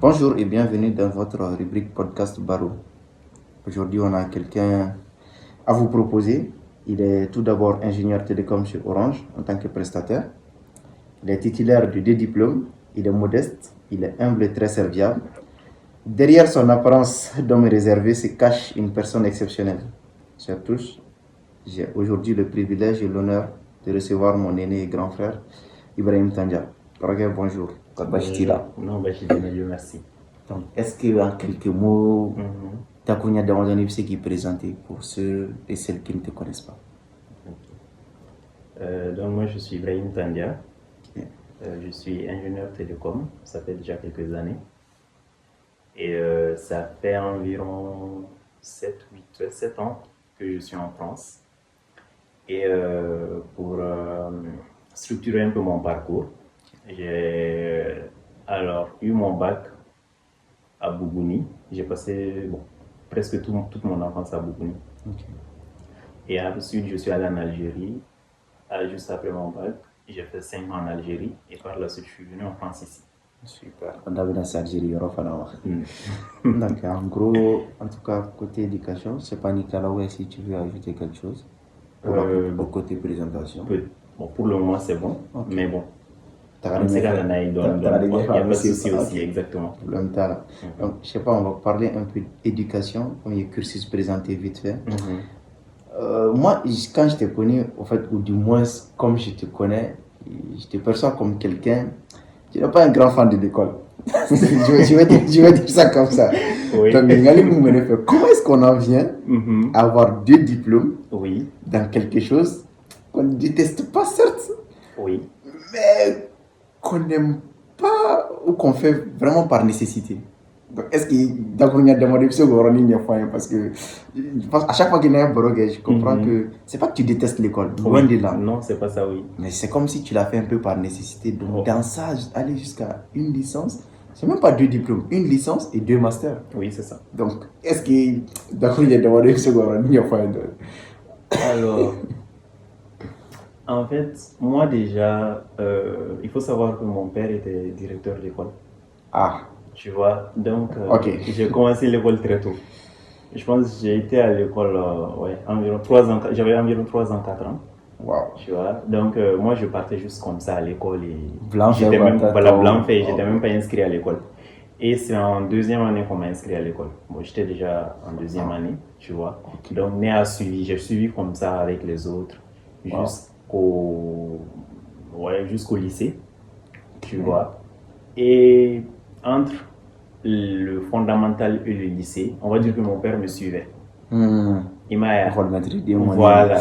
Bonjour et bienvenue dans votre rubrique podcast Baro. Aujourd'hui, on a quelqu'un à vous proposer. Il est tout d'abord ingénieur télécom chez Orange en tant que prestataire. Il est titulaire de 2 diplômes. Il est modeste, il est humble et très serviable. Derrière son apparence d'homme réservé se cache une personne exceptionnelle. Chers tous, j'ai aujourd'hui le privilège et l'honneur de recevoir mon aîné et grand frère, Ibrahim Tandja. Bonjour. Non, Dieu merci. Donc, est-ce que en quelques mots, Takunya Damadani c'est qui présenter pour ceux et celles qui ne te connaissent pas? Donc moi je suis Ibrahim Tandia. Ok. Je suis ingénieur télécom, ça fait déjà quelques années. Et ça fait environ 7 ans que je suis en France. Et pour structurer un peu mon parcours, j'ai alors eu mon bac à Bougouni. J'ai passé presque toute mon enfance à Bougouni. Ok. Et ensuite, je suis allé en Algérie. Juste après mon bac, j'ai fait 5 ans en Algérie. Et par la suite, je suis venu en France ici. Super. On a vu dans Algérie, donc, en gros, en tout cas, côté éducation, c'est pas Nicolas, si tu veux ajouter quelque chose au côté présentation. Bon, pour le moment, c'est bon. Okay. Mais bon, on sait qu'il y en a, il n'y a pas de souci aussi, exactement. Donc, je sais pas, on va parler un peu d'éducation, premier cursus présenté vite fait. Moi, quand je te connais, au fait, ou du moins comme je te connais, je te perçois comme quelqu'un, tu n'es pas un grand fan de l'école. je vais dire ça comme ça. Oui. Donc, comment est-ce qu'on en vient à avoir 2 diplômes dans quelque chose qu'on ne déteste pas, certes, mais qu'on n'aime pas ou qu'on fait vraiment par nécessité? Donc, est-ce que d'abord il y a demandé parce que je pense à chaque fois qu'il y a un brogue, je comprends que c'est pas que tu détestes l'école, loin de là. Non, c'est pas ça, oui. Mais c'est comme si tu l'as fait un peu par nécessité. Donc, dans ça, aller jusqu'à une licence, c'est même pas 2 diplômes, une licence et 2 masters. Oui, c'est ça. Donc, est-ce que d'abord il y a demandé Alors, en fait, moi déjà, il faut savoir que mon père était directeur d'école. Ah. Tu vois, donc j'ai commencé l'école très tôt. Je pense que j'ai été à l'école environ 3 ans, j'avais environ 3 ans, 4 ans. Wow. Tu vois, donc moi je partais juste comme ça à l'école et j'étais même pas inscrit à l'école. Et c'est en deuxième année qu'on m'a inscrit à l'école. Bon, j'étais déjà en deuxième année, tu vois. Donc j'ai suivi comme ça avec les autres jusqu'au lycée, tu vois. Et entre le fondamental et le lycée, on va dire que mon père me suivait. Il m'a... Voilà.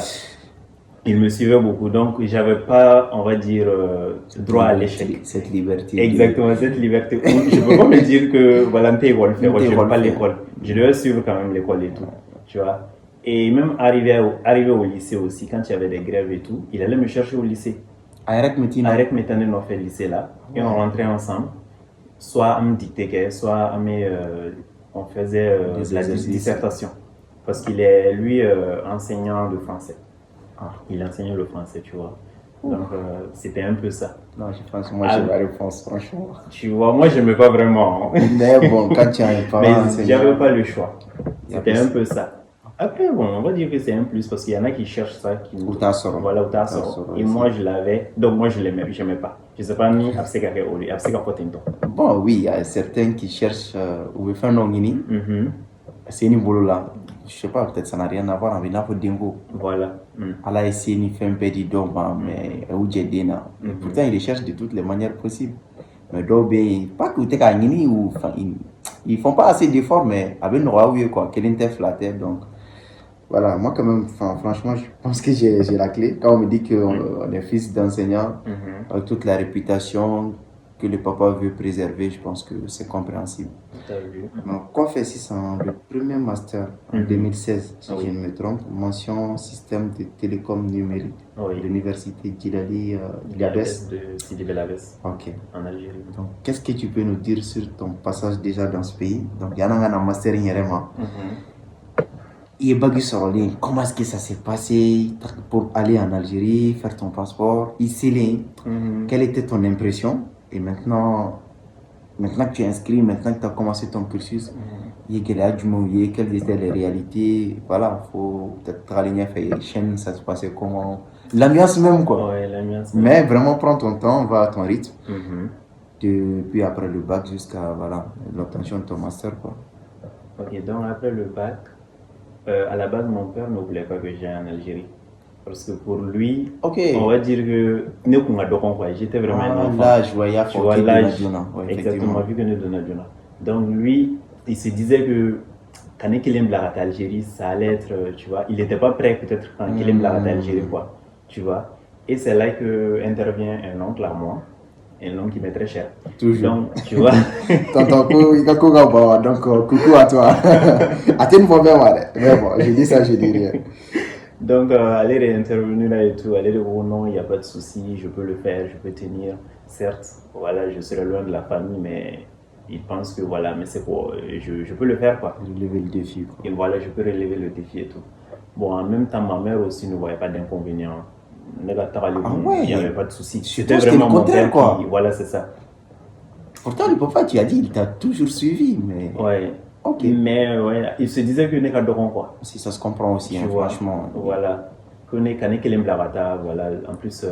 Il me suivait beaucoup, donc j'avais pas, on va dire, droit à l'échec. Cette liberté. Exactement, cette liberté. Je peux pas me dire que voilà, je n'aime pas l'école. Je devais suivre quand même l'école et tout, tu vois. Et même arrivé au lycée aussi, quand il y avait des grèves et tout, il allait me chercher au lycée. Avec Métane, on fait le lycée là, et on rentrait ensemble. Soit on me dictait, soit on faisait la dissertation. Parce qu'il est, lui, enseignant de français. Il enseignait le français, tu vois. Donc, c'était un peu ça. Non, je pense que moi, j'ai la réponse, franchement. Tu vois, moi, je n'aimais pas vraiment. Mais bon, quand tu as un parent mais j'avais pas le choix. C'était un peu ça. Après, bon, on va dire que c'est un plus parce qu'il y en a qui cherchent ça. Voilà, et moi, je l'avais. Donc, moi, je l'aimais, je n'aimais pas. Je ne sais pas ni Bon, oui, il y a certains qui cherchent où faire non gini. C'est une boulot là. Je sais pas, peut-être ça n'a rien à voir avec la dingo. Voilà. Allah essaie de faire un peu de doma, mais où j'ai dit non. Pourtant, il cherche de toutes les manières possibles. Mais d'obé, pas que tu as gagné ou ils font pas assez d'efforts, mais avec nous, oui, quoi, quelqu'un t'a flatté. Donc, voilà, moi, quand même, franchement, je pense que j'ai la clé. Quand on me dit qu'on est fils d'enseignant, avec toute la réputation que le papa veut préserver, je pense que c'est compréhensible. Donc, qu'on fait 600, le premier master en 2016, si je ne me trompe, mention système de télécom numérique de l'université Djilali Labès. Ok. En Algérie. Donc, qu'est-ce que tu peux nous dire sur ton passage déjà dans ce pays? Donc, il y a un master vraiment. Comment est-ce que ça s'est passé pour aller en Algérie, faire ton passeport, quelle était ton impression? Et maintenant, maintenant que tu es inscrit, maintenant que tu as commencé ton cursus, il y a du mouillé, quelles étaient les réalités, voilà, faut peut-être travailler faire les chaînes, ça se passait comment, l'ambiance même quoi. Ouais, l'ambiance. Mais vraiment prends ton temps, va à ton rythme, Mhm. depuis après le bac jusqu'à voilà, l'obtention de ton master quoi. Ok, donc après le bac, à la base, mon père ne voulait pas que j'aille en Algérie. Parce que pour lui, Ok. on va dire que ne kunga dokon quoi, j'étais vraiment un enfant. Là, je voyais Tu vois l'âge, exactement, effectivement. vu que nous donnons Dona. Donc lui, il se disait que quand Kelem Blarat à Algérie, ça allait être, tu vois, il n'était pas prêt peut-être quand Kelem Blarat à Algérie quoi, tu vois. Et c'est là que intervient un oncle à moi, un oncle qui m'est très cher. Toujours. Donc, tu vois. Tonton donc coucou à toi. Attends une fois, mais bon, je dis ça, je dis rien. Donc, elle est intervenue là et tout, elle est dit oh non, il n'y a pas de souci, je peux le faire, je peux tenir. Certes, voilà, je serai loin de la famille, mais il pense que voilà, mais c'est pour, je peux le faire quoi. Relever le défi quoi. Et voilà, je peux relever le défi et tout. Bon, en même temps, ma mère aussi ne voyait pas d'inconvénient. Il n'y avait pas de souci. C'était vraiment mon père quoi. qui, voilà, c'est ça. Pourtant, le papa, tu as dit, il t'a toujours suivi, mais. Ouais. Ok. Mais ouais, il se disait que n'est qu'à Doron quoi. Si ça se comprend aussi, hein, franchement. Voilà. Que n'est qu'à Blabata, voilà. En plus.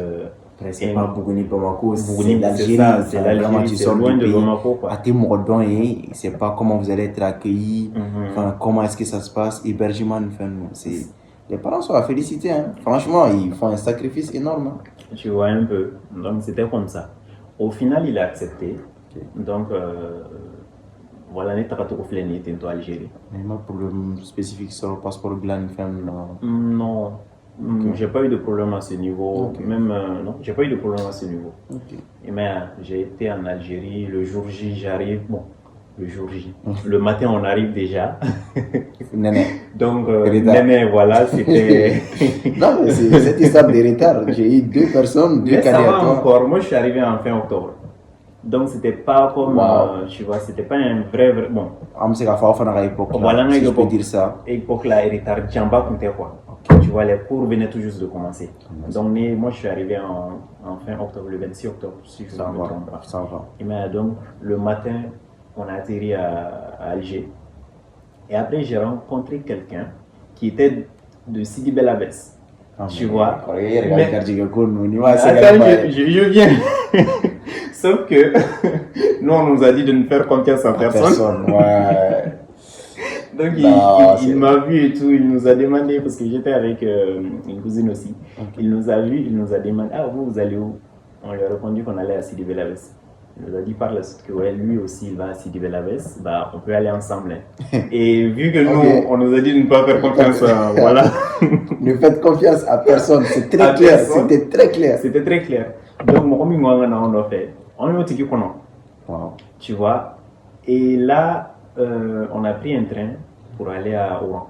C'est pas Bougouni Bamako, c'est l'Algérie. C'est l'Algérie, c'est loin de Bamako quoi. À tes Mordons, c'est pas comment vous allez être accueillis, enfin, comment est-ce que ça se passe, hébergement, enfin, c'est. Les parents sont à féliciter, hein. Franchement, ils font un sacrifice énorme. Hein. Tu vois un peu. Donc c'était comme ça. Au final, il a accepté. Okay. Donc. Voilà, n'est pas trop flâné, t'es en Algérie. Mais pas de problème spécifique sur le passeport blanc, non. Okay. J'ai pas eu de problème à ce niveau. Okay. Même, non, j'ai pas eu de problème à ce niveau. Okay. Et mais j'ai été en Algérie, le jour J, j'arrive. Bon, le jour J. Le matin, on arrive déjà. Néné. Donc, néné, voilà, c'était. Non, mais c'est cette histoire de retard. J'ai eu 2 personnes, 2 cadets. Ça va encore. Moi, je suis arrivé en fin octobre. Donc c'était pas comme, tu vois, c'était pas un vrai, bon. Voilà, si je peux dire ça. Époque là, retard, Djamba comptait quoi. Tu vois, les cours venaient tout juste de commencer. Donc moi je suis arrivé en fin octobre, le 26 octobre, si je ne me trompe pas. Ça va. Et donc le matin, on a atterri à Alger. Et après j'ai rencontré quelqu'un qui était de Sidi Bel Abbès. Tu vois. Je viens. Sauf que nous, on nous a dit de ne faire confiance en personne. Ouais. Donc, il m'a vu et tout. Il nous a demandé, parce que j'étais avec une cousine aussi. Okay. Il nous a vu, il nous a demandé ah, vous allez où? On lui a répondu qu'on allait à Sidi Bel Abbès. Il nous a dit par la suite que ouais, lui aussi, il va à Sidi Bel Abbès. Bah, on peut aller ensemble. Et vu que nous, on nous a dit de ne pas faire confiance, voilà. Ne faites confiance à personne. C'est très clair. C'était très clair. C'était très clair. Donc, on a fait. On est au Tiki Kono. Wow. Tu vois. Et là, on a pris un train pour aller à Oran.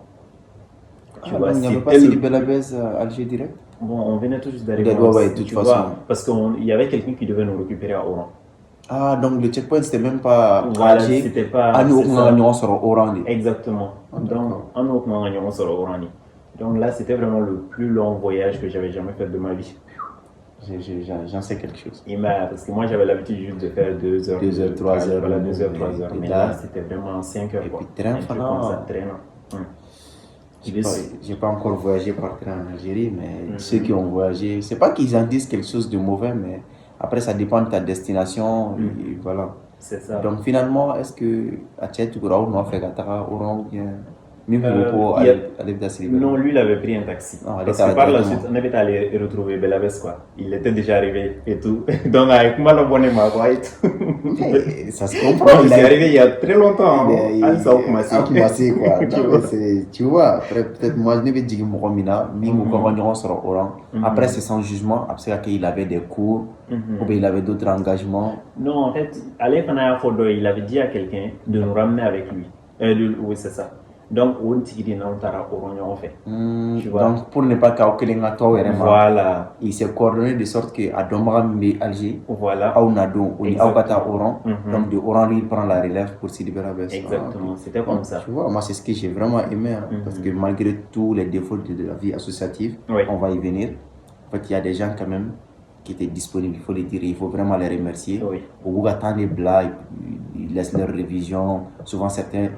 Tu vois, il n'y avait pas Sidi Bel Abbès à Alger direct? Bon, on venait tout juste d'arriver. De toute façon. Vois, parce qu'il y avait quelqu'un qui devait nous récupérer à Oran. Ah, donc le checkpoint, c'était même pas voilà, Alger. C'était pas. À nous, on sera Oran. Exactement. Donc, on sera Oran. Donc là, c'était vraiment le plus long voyage que j'avais jamais fait de ma vie. J'en sais quelque chose. Parce que moi, j'avais l'habitude juste de faire 2 heures. 2 heures, 3 heures. Voilà, 2 heures, 3 heures. Mais là, c'était vraiment 5 heures. Et puis, train, j'ai pas encore voyagé par train en Algérie, mais ceux qui ont voyagé, c'est pas qu'ils en disent quelque chose de mauvais, mais après, ça dépend de ta destination. Et voilà. C'est ça. Donc, finalement, est-ce que à Tchèque, tu auras fait Gatara, Oran ou bien. Non, lui, il avait pris un taxi. Parce que par la suite, on avait allé retrouver Belabès, quoi. Il était déjà arrivé et tout. Donc, avec moi, le bonnet m'a quoi et tout. Ça se comprend. Il est arrivé il y a très longtemps. Tu vois, peut-être moi, je n'avais dit que après, c'est sans jugement. Après, il avait des cours ou bien il avait d'autres engagements. Non, en fait, il avait dit à quelqu'un de nous ramener avec lui. Oui, c'est ça. Donc, on fait. Tu vois? Donc, pour ne pas qu'il voilà. Il s'est coordonné de sorte qu'à Dombram et Alger, voilà. À Ounadon, on est à Oran. Donc, de Oran, lui, il prend la relève pour Sidi Bel Abbès. Exactement, c'était comme ça. Tu vois, moi, c'est ce que j'ai vraiment aimé. Parce que malgré tous les défauts de la vie associative, on va y venir. En fait, il y a des gens quand même qui étaient disponibles, il faut les dire, il faut vraiment les remercier. Oui. Au bout de les blagues, ils laissent leur révision. Souvent, certains,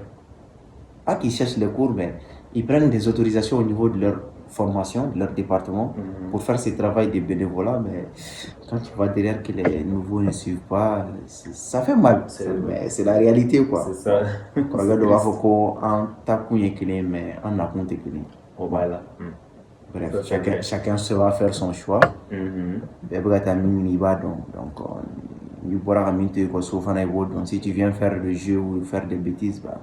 pas qu'ils cherchent les cours, mais ils prennent des autorisations au niveau de leur formation, de leur département, pour faire ce travail de bénévolat. Mais quand tu vois derrière que les nouveaux ne suivent pas, ça fait mal. Mais c'est la réalité, quoi. C'est ça. Quand on regarde Wafoko, en takuye kele, mais en akonte kele. Voilà. Bref, chacun se va faire son choix. Donc, si tu viens faire le jeu ou faire des bêtises, bah,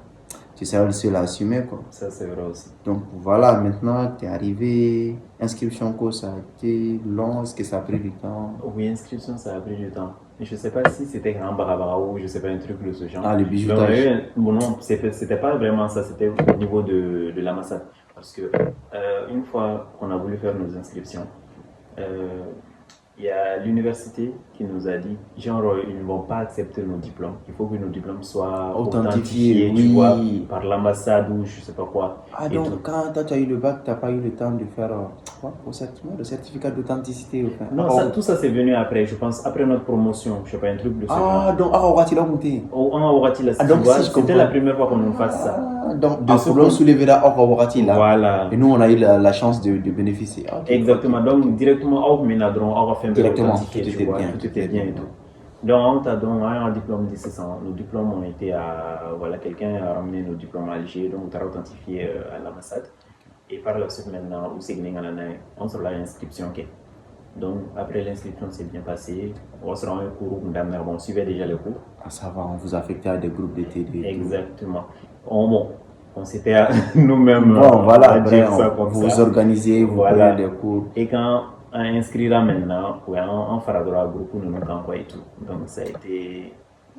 tu seras le seul à assumer, quoi. Ça, c'est vrai aussi. Donc voilà, maintenant tu es arrivé, inscription, quoi, ça a été long, est-ce que ça a pris du temps? Oui, inscription, ça a pris du temps. Je ne sais pas si c'était un barabara ou je sais pas, un truc de ce genre. Ah, le bijoutage. Bon, non, c'était pas vraiment ça, c'était au niveau de l'ambassade. Parce que une fois qu'on a voulu faire nos inscriptions, il y a l'université qui nous a dit, genre, ils ne vont pas accepter nos diplômes. Il faut que nos diplômes soient authentifiés, tu vois, par l'ambassade ou je sais pas quoi. Ah, donc quand tu as eu le bac, tu n'as pas eu le temps de faire le certificat d'authenticité. Non, tout ça c'est venu après, je pense, après notre promotion, je sais pas, un truc de ce genre. Ah, donc, aura-t-il monté? Aura-t-il c'était la première fois qu'on nous fasse ça. Donc, de ce problème soulevé là, aura-t-il là. Voilà. Et nous, on a eu la chance de bénéficier. Okay, exactement, donc directement, on va faire directement, tout était bien et tout. Donc, on a donc un diplôme de 600. Nos diplômes ont été à. Voilà, quelqu'un a ramené nos diplômes à Alger, donc on a authentifié à l'ambassade. Et par la suite, maintenant, on se l'a inscription. Donc, après l'inscription, c'est bien passé. On se rend un cours, on suivait déjà les cours. Ah, ça va, on vous affectait à des groupes de TD. Exactement. On s'était nous-mêmes. Bon, voilà, vous organisez, vous prenez des cours. Et quand on inscrira maintenant, on fera de la groupe nous quoi et tout. Donc, ça a été.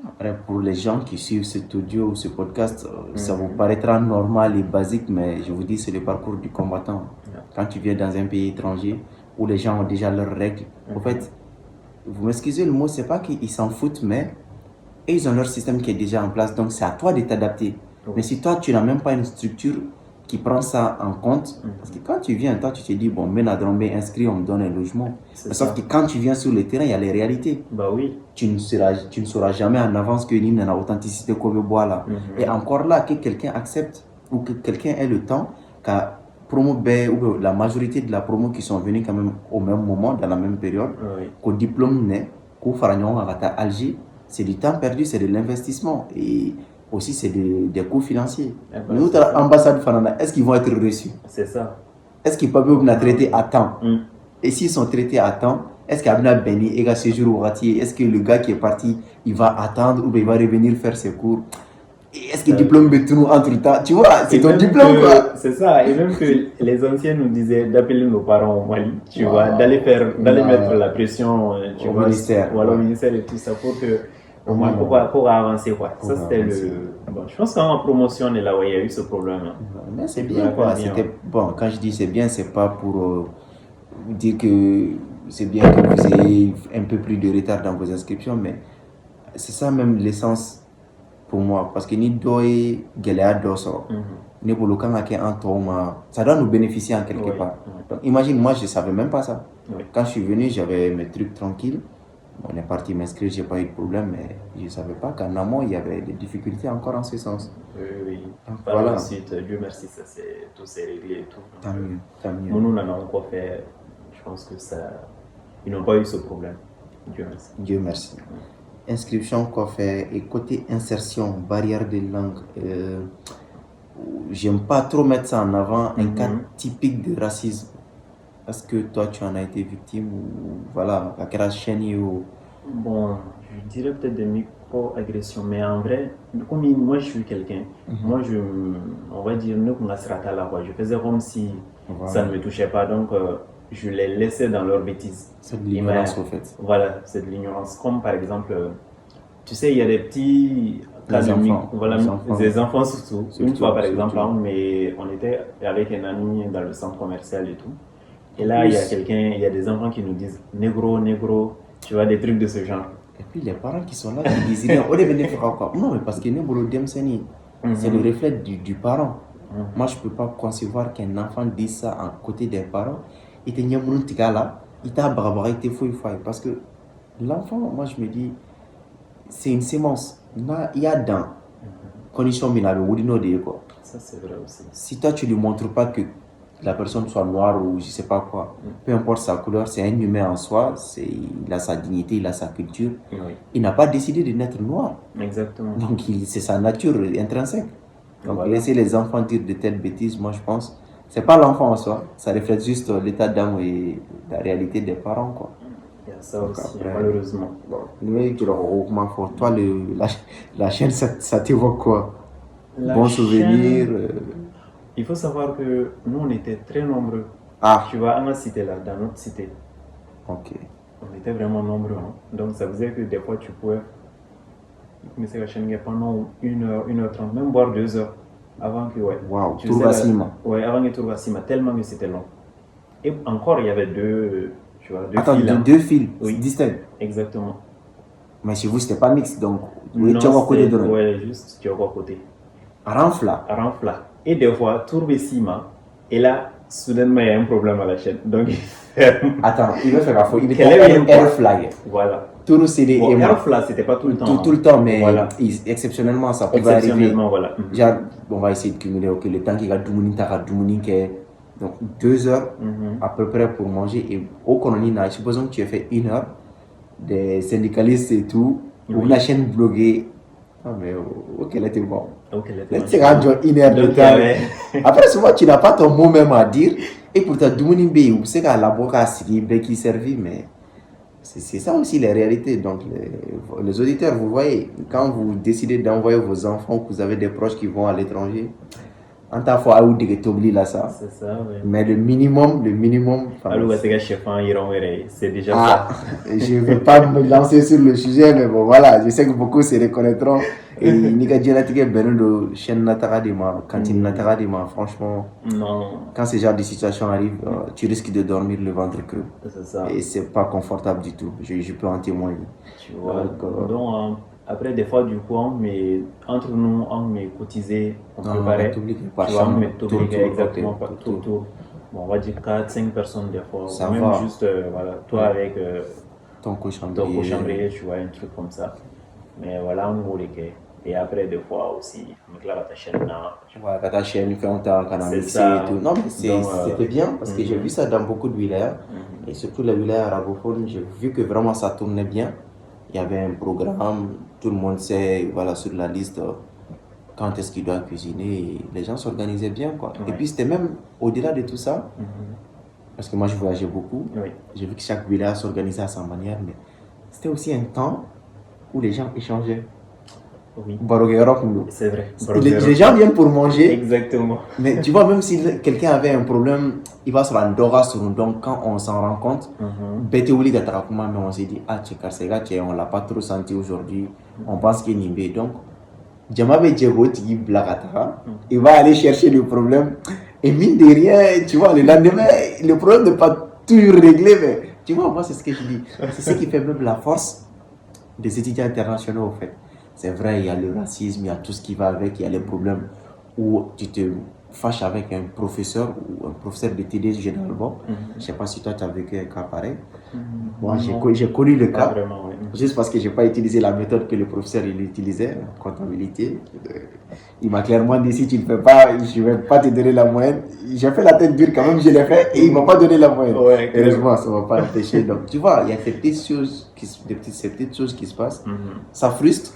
Après, pour les gens qui suivent cet audio ou ce podcast, ça vous paraîtra normal et basique, mais je vous dis, c'est le parcours du combattant. Quand tu viens dans un pays étranger où les gens ont déjà leurs règles, en fait, vous m'excusez le mot, c'est pas qu'ils s'en foutent, mais ils ont leur système qui est déjà en place, donc c'est à toi de t'adapter. Mais si toi, tu n'as même pas une structure qui prend ça en compte, parce que quand tu viens, toi, tu te dis, bon, Ménadrombe inscrit, on me donne un logement. Mais sauf que quand tu viens sur le terrain, il y a les réalités. Bah oui. Tu ne sauras jamais en avance que l'hymne a authenticité qu'on boit là. Et encore là, que quelqu'un accepte ou que quelqu'un ait le temps, qu'à promo ou la majorité de la promo qui sont venus quand même au même moment, dans la même période, qu'au diplôme n'est, qu'au faragnon à Alger, c'est du temps perdu, c'est de l'investissement. Et aussi, c'est des coûts financiers. Nous, l'ambassade Fanana, est-ce qu'ils vont être reçus? C'est ça. Est-ce qu'ils peuvent être traités à temps? Et s'ils sont traités à temps, est-ce qu'Abna Beni et séjour au ratier, est-ce que le gars qui est parti, il va attendre ou il va revenir faire ses cours? Est-ce que le diplôme de tout entre temps? Tu vois, c'est ton diplôme quoi. C'est ça. Et même que les anciens nous disaient d'appeler nos parents au Mali, tu vois, d'aller mettre la pression, tu vois, au ministère et tout ça pour que. Pour avancer quoi. Ça c'était bon, je pense qu'en promotion là où il y a eu ce problème. Mais c'est bien quoi. Bon, quand je dis c'est bien, c'est pas pour dire que c'est bien que vous ayez un peu plus de retard dans vos inscriptions, mais c'est ça même l'essence pour moi, parce que ni doy gelea doso ni bolokanga ke antoma, ça doit nous bénéficier en quelque part. Donc, imagine, moi je savais même pas ça. Quand je suis venu, j'avais mes trucs tranquilles. On est parti m'inscrire, j'ai pas eu de problème, mais je ne savais pas qu'en amont, il y avait des difficultés encore en ce sens. Oui. Voilà. Ensuite, Dieu merci, tout s'est réglé et tout. Tant mieux. Nous n'en avons pas fait, je pense que ils n'ont pas eu ce problème. Dieu merci. Inscription qu'on fait et côté insertion, barrière de langue, j'aime pas trop mettre ça en avant, un cas typique de racisme. Est-ce que toi, tu en as été victime ou voilà, à quelle chaîne ou... Bon, je dirais peut-être des micro-agressions, mais en vrai, comme moi je suis quelqu'un, moi on va dire, nous, je faisais comme si ça ne me touchait pas, donc je les laissais dans leur bêtise. C'est de l'ignorance au fait. Voilà, c'est de l'ignorance. Comme par exemple, tu sais, il y a des petits... des enfants surtout. Une fois par exemple, on était avec un ami dans le centre commercial et tout. Et là, il y a des enfants qui nous disent négro, tu vois, des trucs de ce genre. Et puis les parents qui sont là, qui disent non, mais parce que c'est le reflet du parent. Moi, je ne peux pas concevoir qu'un enfant dise ça à côté des parents. Et tu là, il t'a barbaré, il faut parce que l'enfant, moi je me dis, c'est une sémence. Il y a dans condition minable, quoi. Ça, c'est vrai aussi. Si toi tu lui montres pas que la personne soit noire ou je sais pas quoi, peu importe sa couleur, c'est un humain en soi, il a sa dignité, il a sa culture. Oui. Il n'a pas décidé de naître noir. Exactement. Donc c'est sa nature intrinsèque. Donc Voilà. laisser les enfants dire de telles bêtises, moi je pense, c'est pas l'enfant en soi, ça reflète juste l'état d'âme et la réalité des parents, quoi. Il y a ça Donc aussi, après, malheureusement. bon, mais tu le regroupement fort. Toi, la chaîne, ça t'évoque quoi? La Bon chaîne, souvenir. Il faut savoir que nous, on était très nombreux. Ah, Tu vois, à ma cité là, dans notre cité, ok. on était vraiment nombreux. Hein. Donc ça faisait que des fois, tu pouvais mais la chaîne pendant 1 heure, 1h30, même voire 2 heures avant que, ouais. Waouh, Tu tout faisais va cinéma. Ouais, avant que tout va cinéma, tellement que c'était long. Et encore, il y avait deux, tu vois, deux Attends, fils. Hein. deux fils Oui. distincts. Exactement. Mais chez vous, c'était pas mixte, donc Non, tu as côté de l'autre. ouais, juste tu as à côté. Renfla. Renfla. Et des fois, tourbe ciment. Et là, soudainement, il y a un problème à la chaîne. Donc, Attends, il veut faire la faute. Il Quel est est le air flag. voilà. Tout CD Bon, et moi. Airfly, c'était pas tout le temps. Tout le temps, mais voilà. Exceptionnellement, ça pouvait arriver. Exceptionnellement, voilà. Genre, on va essayer de cumuler, ok, le temps qu'il y a donc 2 heures à peu près pour manger. Et au Kononi, supposons que tu as fait 1 heure, des syndicalistes et tout, ou la chaîne bloguée. Ah, mais ok, là, t'es bon. Ok, là, Là, tu as 1 heure de temps. Après, souvent, tu n'as pas ton mot même à dire. Et pour ta Doumouni Bey, vous savez qu'à la boca, c'est qui servit, mais. C'est ça aussi les réalités. Donc, les auditeurs, vous voyez, quand vous décidez d'envoyer vos enfants, que vous avez des proches qui vont à l'étranger, en tant que là, ça. C'est ça, oui. Mais le minimum. C'est déjà ça. Je ne vais pas me lancer sur le sujet, mais bon, voilà, je sais que beaucoup se reconnaîtront. Et franchement, quand ce genre de situation arrive, tu risques de dormir le ventre creux. C'est ça. Et c'est pas confortable du tout. Je peux en témoigner. Tu vois, donc, après, des fois, du coup, entre nous, on met cotisé, on préparait. Tu vois, on met tout exactement, pas tout. Bon, on va dire 4-5 personnes des fois. Ça même va. juste, voilà, toi avec ton cochambrier, tu vois, un truc comme ça. Mais voilà, on voulait que. Et après, des fois aussi, on éclaire ta chaîne là. Ouais, ta chaîne, on t'a canalisé et tout. Non, mais c'était bien parce que j'ai vu ça dans beaucoup de wilayas. Et surtout les wilayas arabophones, j'ai vu que vraiment ça tournait bien. Il y avait un programme, tout le monde sait, voilà, sur la liste, quand est-ce qu'il doit cuisiner. Et les gens s'organisaient bien, quoi. Ouais. Et puis c'était même au-delà de tout ça, parce que moi je voyageais beaucoup. Oui. J'ai vu que chaque wilaya s'organisait à sa manière, mais c'était aussi un temps où les gens échangeaient. Oui. C'est vrai. Les gens viennent pour manger. Exactement. Mais tu vois, même si quelqu'un avait un problème, il va se rendre sur nous. Donc, quand on s'en rend compte, mais on s'est dit, ah, on l'a pas trop senti aujourd'hui. On pense qu'il est nimbé. Donc, il va aller chercher le problème. Et mine de rien, tu vois, le lendemain, le problème n'est pas toujours réglé. Mais tu vois, moi, c'est ce que je dis. C'est ce qui fait même la force des étudiants internationaux, en fait. C'est vrai, il y a le racisme, il y a tout ce qui va avec, il y a les problèmes où tu te fâches avec un professeur ou un professeur de TD généralement. Je ne sais pas si toi tu as vécu un cas pareil. Moi, j'ai connu le cas, vraiment, oui. Juste parce que je n'ai pas utilisé la méthode que le professeur il utilisait en comptabilité. Il m'a clairement dit si tu ne le fais pas, je ne vais pas te donner la moyenne. J'ai fait la tête dure quand même, je l'ai fait et il ne m'a pas donné la moyenne. Ouais, heureusement, ça ne va pas empêcher. Donc, tu vois, il y a ces petites choses qui se passent. Ça frustre.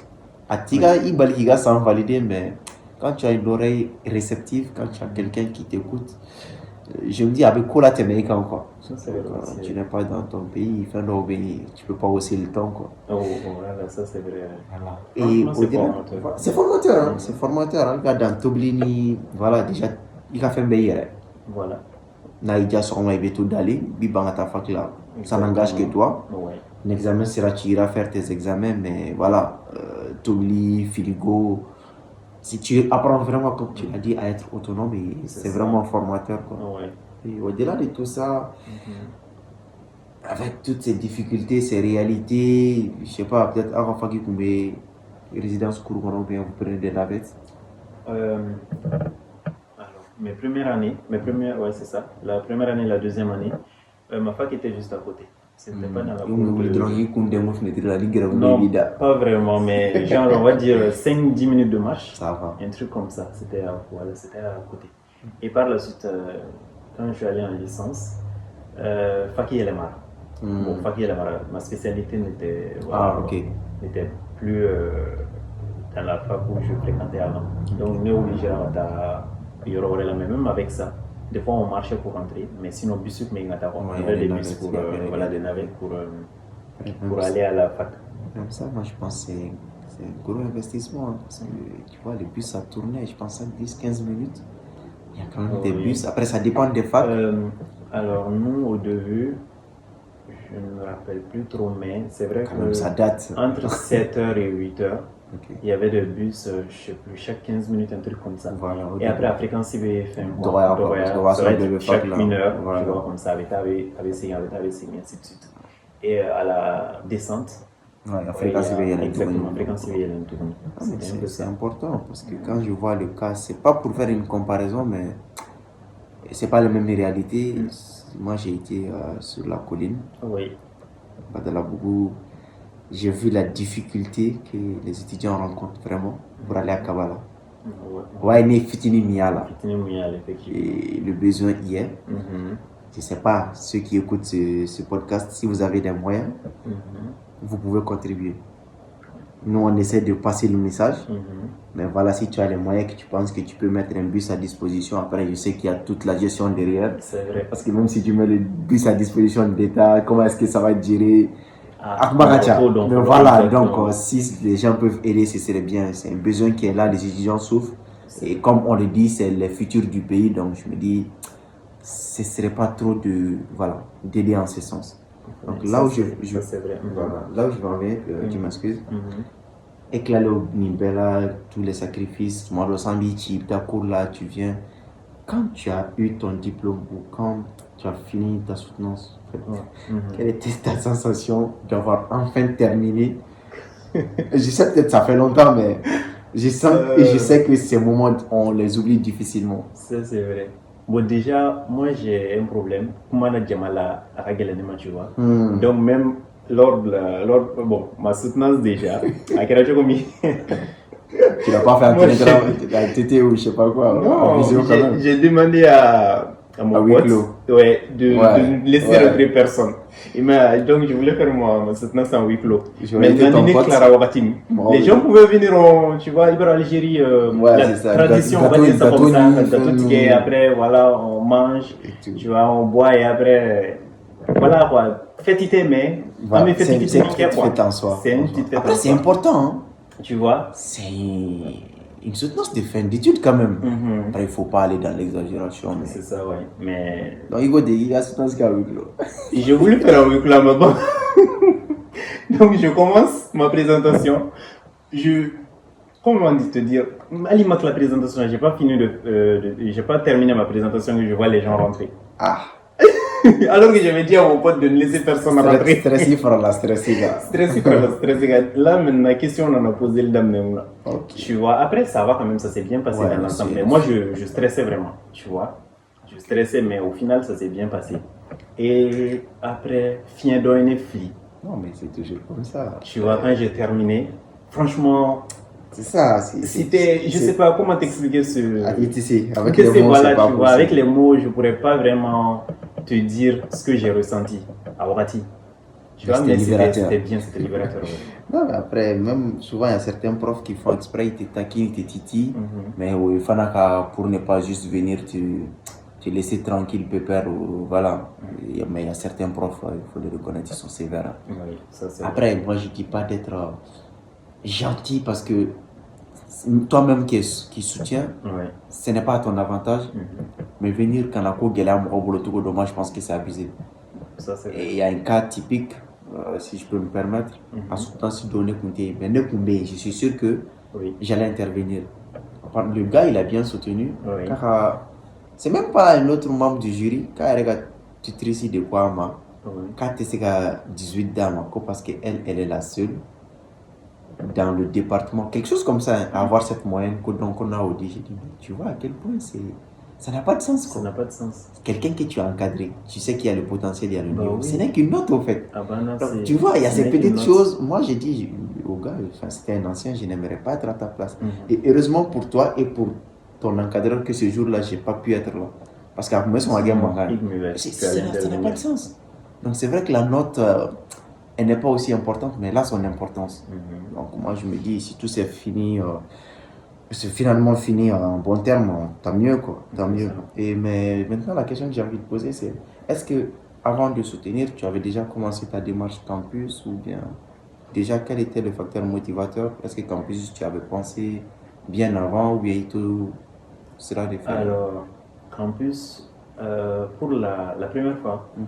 Atiga, il baliga sans valider, mais quand tu as une oreille réceptive, quand tu as quelqu'un qui t'écoute, je me dis avec quoi la thématique encore. Tu n'es pas dans ton pays, tu ne peux pas hausser le temps, quoi. Oh, voilà, ça c'est vrai. Voilà. Et c'est formateur. Hein. C'est formateur. Hein. Dans Toblini, voilà, déjà, il a fait un meilleur. Voilà. Naïdia Sorma et tout d'aller, Bibangata Fakla. Ça n'engage que toi. Ouais. L'examen sera, tu iras faire tes examens, mais voilà, Tobli, Filigo, si tu apprends vraiment, comme tu l'as dit, à être autonome, c'est vraiment formateur. Quoi. Ouais. Et au-delà de tout ça, avec toutes ces difficultés, ces réalités, je sais pas, peut-être avant Fagi Koumbe, résidence Kouroukono, ou bien vous prenez des navettes. Alors, mes premières années, ouais, c'est ça, la première année et la deuxième année, Ma fac était juste à côté. C'était pas dans la Non, pas vraiment, mais genre, on va dire 5-10 minutes de marche. ça va. Un truc comme ça, c'était à côté. Et par la suite, quand je suis allé en licence, Faki El Emara. Bon, Faki El Emara, ma spécialité n'était n'était plus dans la fac où je fréquentais avant. Donc, on est obligé il y aura la même avec ça. Des fois, on marchait pour rentrer, mais sinon, bus, mais il y avait des bus pour, des navettes pour aller à la fac. Comme ça, moi, je pense que c'est un gros investissement, hein, parce que, tu vois, les bus, ça tournait, je pense, à 10-15 minutes. Il y a quand même des bus. Après, ça dépend des facs. Alors, nous, au début, je ne me rappelle plus trop, mais c'est vrai quand que même, ça date. Entre 7h et 8h, il y avait des bus, je ne sais plus, chaque 15 minutes, un truc comme ça. Voilà, et après, à Fréquence IBFM, chaque mineur, tu vois, comme ça, avec signé, ainsi de suite. Et à la descente, la Fréquence IBFM, exactement, Fréquence IBFM, c'est important, parce que quand je vois le cas, c'est pas pour faire une comparaison, mais c'est pas la même réalité. Moi, j'ai été sur la colline, Badalabougou. J'ai vu la difficulté que les étudiants rencontrent vraiment pour aller à Kabbalah. Et le besoin y est. Je ne sais pas, ceux qui écoutent ce podcast, si vous avez des moyens, vous pouvez contribuer. Nous, on essaie de passer le message. Mais voilà, si tu as les moyens que tu penses que tu peux mettre un bus à disposition, après, je sais qu'il y a toute la gestion derrière. C'est vrai. Parce que même si tu mets le bus à disposition de l'État, comment est-ce que ça va être géré? Mais voilà, donc si les gens peuvent aider, ce serait bien. C'est un besoin qui est là, les étudiants souffrent. Et comme on le dit, c'est le futur du pays. Donc je me dis, ce ne serait pas trop d'aider en ce sens. Donc là où je vais en venir, tu m'excuses. Et que là, le Nimbella, tous les sacrifices, moi, le Sambi, tu cours là, tu viens. Quand tu as eu ton diplôme ou quand tu as fini ta soutenance, quelle était ta sensation d'avoir enfin terminé? Je sais peut-être ça fait longtemps, mais je sais que ces moments, on les oublie difficilement. Ça, c'est vrai. Bon, déjà, moi, j'ai un problème. Comment on a dit à tu vois. Donc, même lors ma soutenance déjà, à Kerachokomi. Tu n'as pas fait un TT ou je sais pas quoi. Non, j'ai demandé à mon pote de laisser rentrer personne. Donc je voulais faire ma soutenance en huis clos. Mais dans les gens pouvaient venir, tu vois, Algérie, la tradition, on va dire ça comme ça, après voilà, on mange, tu vois, on boit et après, voilà quoi, fêtité, mais c'est une petite fête en soi. Après c'est important, hein. Tu vois, c'est une soutenance de fin d'études quand même. Après, il ne faut pas aller dans l'exagération. C'est ça, ouais. Mais... Donc, il y a soutenance qu'à huis clos. J'ai voulu faire un huis clos là-bas. Donc, je commence ma présentation. Comment on dit te dire, à l'image de la présentation, j'ai pas terminé ma présentation que je vois les gens rentrer. Alors que j'avais dit à mon pote de ne laisser personne rentrer. Stressé. Là, maintenant, la question, on en a posé le dame. Tu vois, après, ça va quand même, ça s'est bien passé dans l'ensemble. Mais moi, je stressais vraiment, tu vois. Je stressais, mais au final, ça s'est bien passé. Et après, fin d'année, non, mais c'est toujours comme ça. Tu vois, quand j'ai terminé, franchement... C'est ça. Je sais pas comment t'expliquer avec les mots, voilà, tu vois, avec les mots, je pourrais pas vraiment te dire ce que j'ai ressenti à Wakati. Tu vois, mais c'était bien, c'était libérateur. Non, mais après, même souvent, il y a certains profs qui font exprès, ils te taquinent, ils te titillent. Mais il faut pour ne pas juste venir te laisser tranquille, pépère, voilà. Mais il y a certains profs, il faut les reconnaître, ils sont sévères. Oui, ça, après, moi, je ne dis pas d'être gentil parce que toi-même qui soutiens, ce n'est pas à ton avantage. Mais venir quand la cour est là, moi, je pense que c'est abusé. Et il y a un cas typique, si je peux me permettre, en soutenant si donné je suis sûr que j'allais intervenir. Le gars, il a bien soutenu, car c'est même pas un autre membre du jury, car tu trices de quoi, quand tu es 18 dames, parce qu'elle est la seule dans le département, quelque chose comme ça, avoir cette moyenne qu'on a au DG. Tu vois à quel point Ça n'a pas de sens, Ça quoi. n'a pas de sens. Quelqu'un que tu as encadré, tu sais qu'il y a le potentiel, il y a le Bah niveau. oui. Ce n'est qu'une note, au fait. Ah bah non, Donc, tu vois, il y a ce ces n'est qu'une petites note. choses. Moi, j'ai dit au gars, enfin, c'était un ancien, je n'aimerais pas être à ta place. Mhm. Et heureusement pour toi et pour ton encadreur que ce jour-là, je n'ai pas pu être là. Parce qu'à moi, son gars m'a ça n'a pas de sens. Donc, c'est vrai que la note, elle n'est pas aussi importante, mais elle a son importance. Mhm. Donc, moi, je me dis, si tout s'est fini, c'est finalement fini en bon terme, tant mieux, quoi. Tant C'est mieux. ça. Et mais maintenant, la question que j'ai envie de poser, c'est est-ce que avant de soutenir, tu avais déjà commencé ta démarche campus ou bien déjà quel était le facteur motivateur? Est-ce que campus, tu avais pensé bien avant ou bien il te sera de faire? Alors, campus, pour la première fois, Mhm.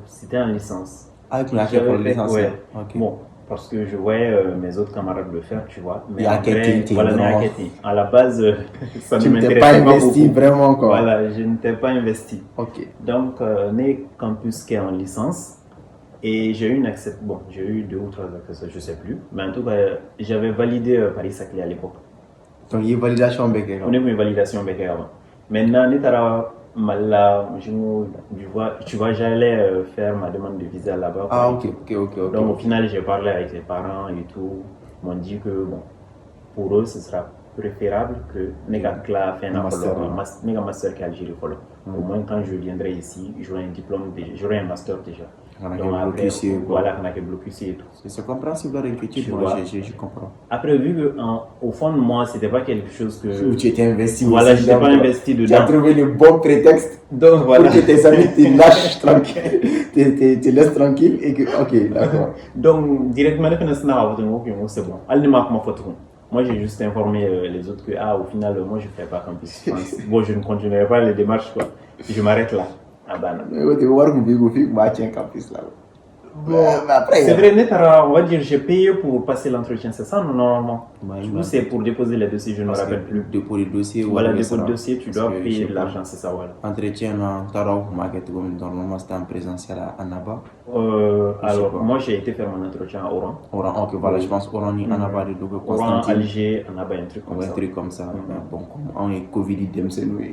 c'était en licence. Avec la J'avais pour fait, licence. ouais. Ok. Bon, parce que je voyais mes autres camarades le faire, tu vois. Mais Et à en vrai, Kéti, voilà, vraiment. à Kéti. À la base, ça ne Tu ne t'es m'intéressait pas pas investi beaucoup. vraiment, quoi. Voilà, je n'étais pas investi. Ok. Donc, né campus qui est en licence. Et j'ai eu une acceptation. Bon, j'ai eu 2 ou 3 acceptations, je ne sais plus. Mais en tout cas, j'avais validé Paris-Saclay à l'époque. Donc, il y a validation avec On a eu une validation avec avant. Maintenant, tu vois, j'allais faire ma demande de visa là-bas. Ah, ok. Donc, au final, j'ai parlé avec les parents et tout. Ils m'ont dit que, bon, pour eux, ce sera préférable que Negakla fait un master qui est Algérie. Au moins, quand je viendrai ici, j'aurai un diplôme, j'aurai un master déjà. Donc après, voilà, on a que blocus et tout. C'est compréhensible leur inquiétude, moi je comprends. Après, vu qu'au fond de moi, c'était pas quelque chose que. Où tu étais investi voilà, aussi. je n'étais pas investi dedans. Tu as trouvé le bon prétexte Donc voilà. pour que tes amis te lâchent tranquille, te laissent tranquille et que, ok, d'accord. Donc, directement, c'est bon. Allez, ma photo. Moi, j'ai juste informé les autres que, au final, moi, je ne fais pas campus France. Bon, je ne continuerai pas les démarches, quoi. Je m'arrête là. Ah bah non. Tu vas voir que campus là. Bon, c'est vrai, on va dire, j'ai payé pour passer l'entretien, c'est ça, normalement. Du coup, c'est pour déposer les dossiers, je ne me rappelle plus. Pour les dossiers, voilà, dépôt de dossier, tu dois payer de l'argent, c'est ça, voilà. Entretien, normalement, c'était en présentiel à Naba. Alors, moi, j'ai été faire mon entretien à Oran. Oran, ok, voilà, je pense Oran, il y en a pas de double Oran, Alger, on a pas un truc comme ça. Un truc comme ça. Bon, comme on est Covid,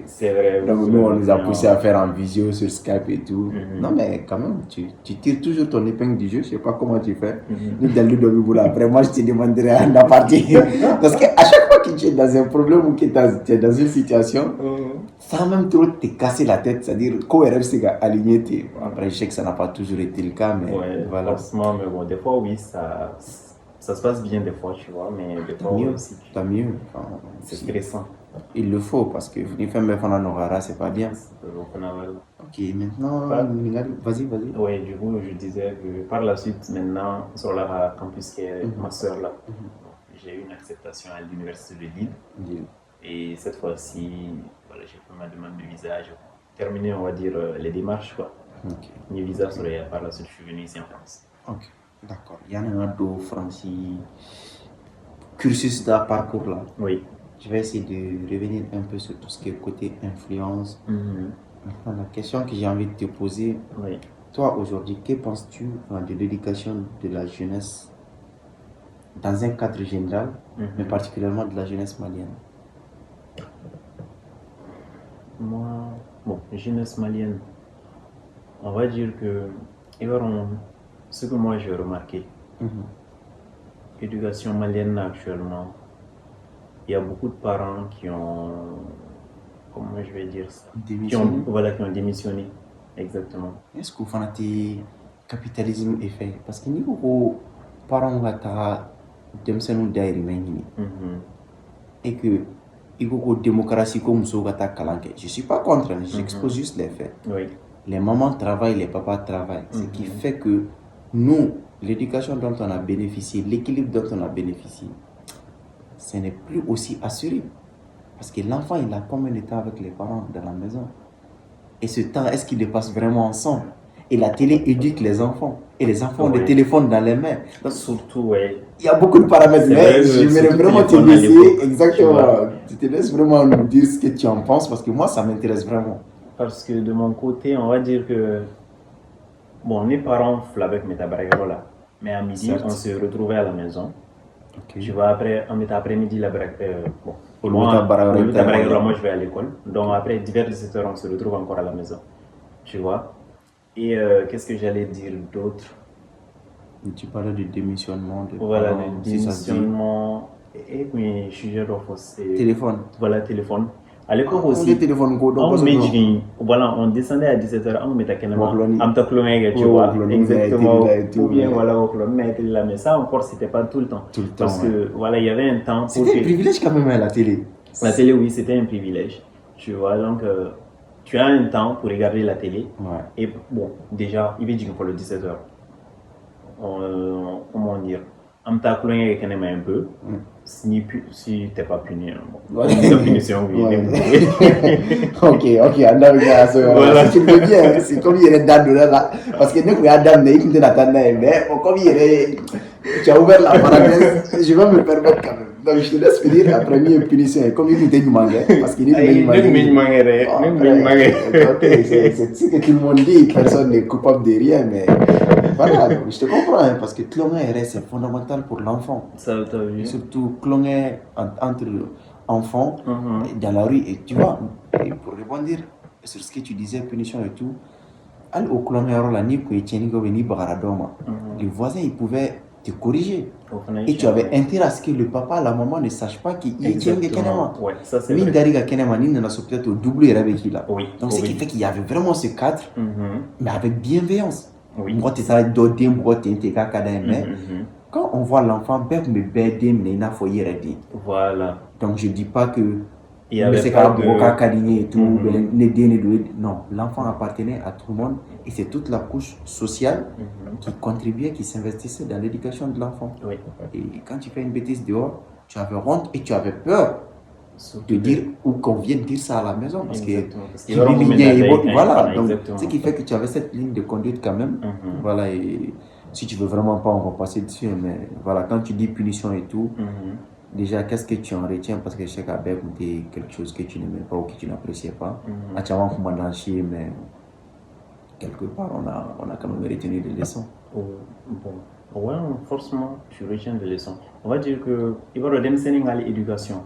c'est vrai. Donc, nous, on nous a poussé à faire en visio sur Skype et tout. Non, mais quand même, tu tires toujours ton épingle du jeu, je sais pas comment tu fais. Nous, dans le après, moi, je te demanderai à la partie. Parce qu'à chaque fois que tu es dans un problème ou que tu es dans une situation, sans même trop te casser la tête, c'est-à-dire qu'au RF, c'est aligné. Après, je sais que ça n'a pas toujours été le cas, mais voilà. Forcément, mais bon, des fois, oui, ça se passe bien, des fois, tu vois, mais des fois aussi. Tant mieux. C'est stressant. Il le faut, parce que une femme c'est pas bien. Ok, maintenant, vas-y. Oui, du coup, je disais que par la suite, maintenant, sur la campus qui est ma soeur là, j'ai eu une acceptation à l'université de Lille. Et cette fois-ci, voilà, j'ai fait ma demande de visa, j'ai terminé, on va dire, les démarches, quoi. Mes visas sur par la suite, je suis venu ici en France. Ok, d'accord. Il y en a un autre Francis cursus de parcours là. Oui. Je vais essayer de revenir un peu sur tout ce qui est côté influence. Maintenant, la question que j'ai envie de te poser, toi aujourd'hui, que penses-tu de l'éducation de la jeunesse dans un cadre général, mais particulièrement de la jeunesse malienne? Moi, bon, jeunesse malienne, on va dire que, ce que moi j'ai remarqué, l'éducation malienne actuellement, il y a beaucoup de parents qui ont, comment je vais dire ça, qui ont démissionné, exactement. Est-ce que vous faites capitalisme est fait? Parce que nous, parents et que il faut que démocratie comme ça, je ne suis pas contre, j'expose juste les faits. Les mamans travaillent, les papas travaillent. Ce qui fait que nous, l'éducation dont on a bénéficié, l'équilibre dont on a bénéficié, ce n'est plus aussi assuré. Parce que l'enfant, il a combien de temps avec les parents dans la maison? Et ce temps, est-ce qu'ils le passent vraiment ensemble? Et la télé éduque les enfants. Et les enfants ont des téléphones dans les mains. Donc, surtout, il y a beaucoup de paramètres, mais je voudrais vraiment te laisser. Exactement. Tu te laisses vraiment nous dire ce que tu en penses, parce que moi, ça m'intéresse vraiment. Parce que de mon côté, on va dire que, bon, mes parents avec mes là, mais à midi, on se retrouvait à la maison. Tu vois, après, on était après-midi, bon, Moi, je vais à l'école. Donc, après, divers 17h, on se retrouve encore à la maison. Tu vois. Et qu'est-ce que j'allais dire d'autre? Tu parlais de démissionnement. Voilà, le démissionnement. Et mais je suis téléphone. Voilà, téléphone. À l'époque aussi, on descendait à 17h, on mettait tu vois, exactement, ou bien voilà, mais ça encore, c'était pas tout le temps. Parce que voilà, il y avait un temps. C'était un privilège quand même à la télé. La télé, oui, c'était un privilège. Tu vois, donc tu as un temps pour regarder la télé. Ouais. Et bon, déjà, il va dire pour le 17h. Comment dire? On t'a cloné un peu. Si t'es pas puni, bon. Punition, oui. Ok, on arrive à ce moment-là. Si tu veux bien, c'est comme il y a des là. Parce que nous, il y a des dames qui t'attendent, mais comme il y a tu as ouvert la parenthèse, je vais me permettre quand même. Donc je te laisse finir la première punition. Comme il était du manga, parce qu'il est du manga. C'est ce que tout le monde dit, personne n'est coupable de rien, mais voilà, je te comprends, hein, parce que cloner c'est fondamental pour l'enfant. Ça, t'as vu. Surtout cloner entre enfants dans la rue. Et tu vois, et pour rebondir sur ce que tu disais, punition et tout, au cloner, les voisins, ils pouvaient te corriger. Et tu avais intérêt à ce que le papa, la maman ne sache pas qu'il y a Exactement. Ouais, ça c'est vrai. peut-être au double et là. Oui. Donc, ce qui fait qu'il y avait vraiment ce cadre, mais avec bienveillance. Oui. Quand on voit l'enfant, voilà. donc je ne dis pas que il y avait pas non, l'enfant appartenait à tout le monde et c'est toute la couche sociale qui contribuait, qui s'investissait dans l'éducation de l'enfant. Oui. Et quand tu fais une bêtise dehors, tu avais honte et tu avais peur de dire ou qu'on vienne dire ça à la maison parce que voilà, donc ce qui fait que tu avais cette ligne de conduite quand même. Voilà, et si tu veux vraiment pas, on va passer dessus, mais voilà, quand tu dis punition et tout, déjà, qu'est-ce que tu en retiens? Parce que je sais qu'avec quelque chose que tu n'aimais pas ou que tu n'appréciais pas, mais quelque part, on a quand même retenu des leçons. Bon, ouais, forcément, tu retiens des leçons. On va dire que il va redemmer à l'éducation,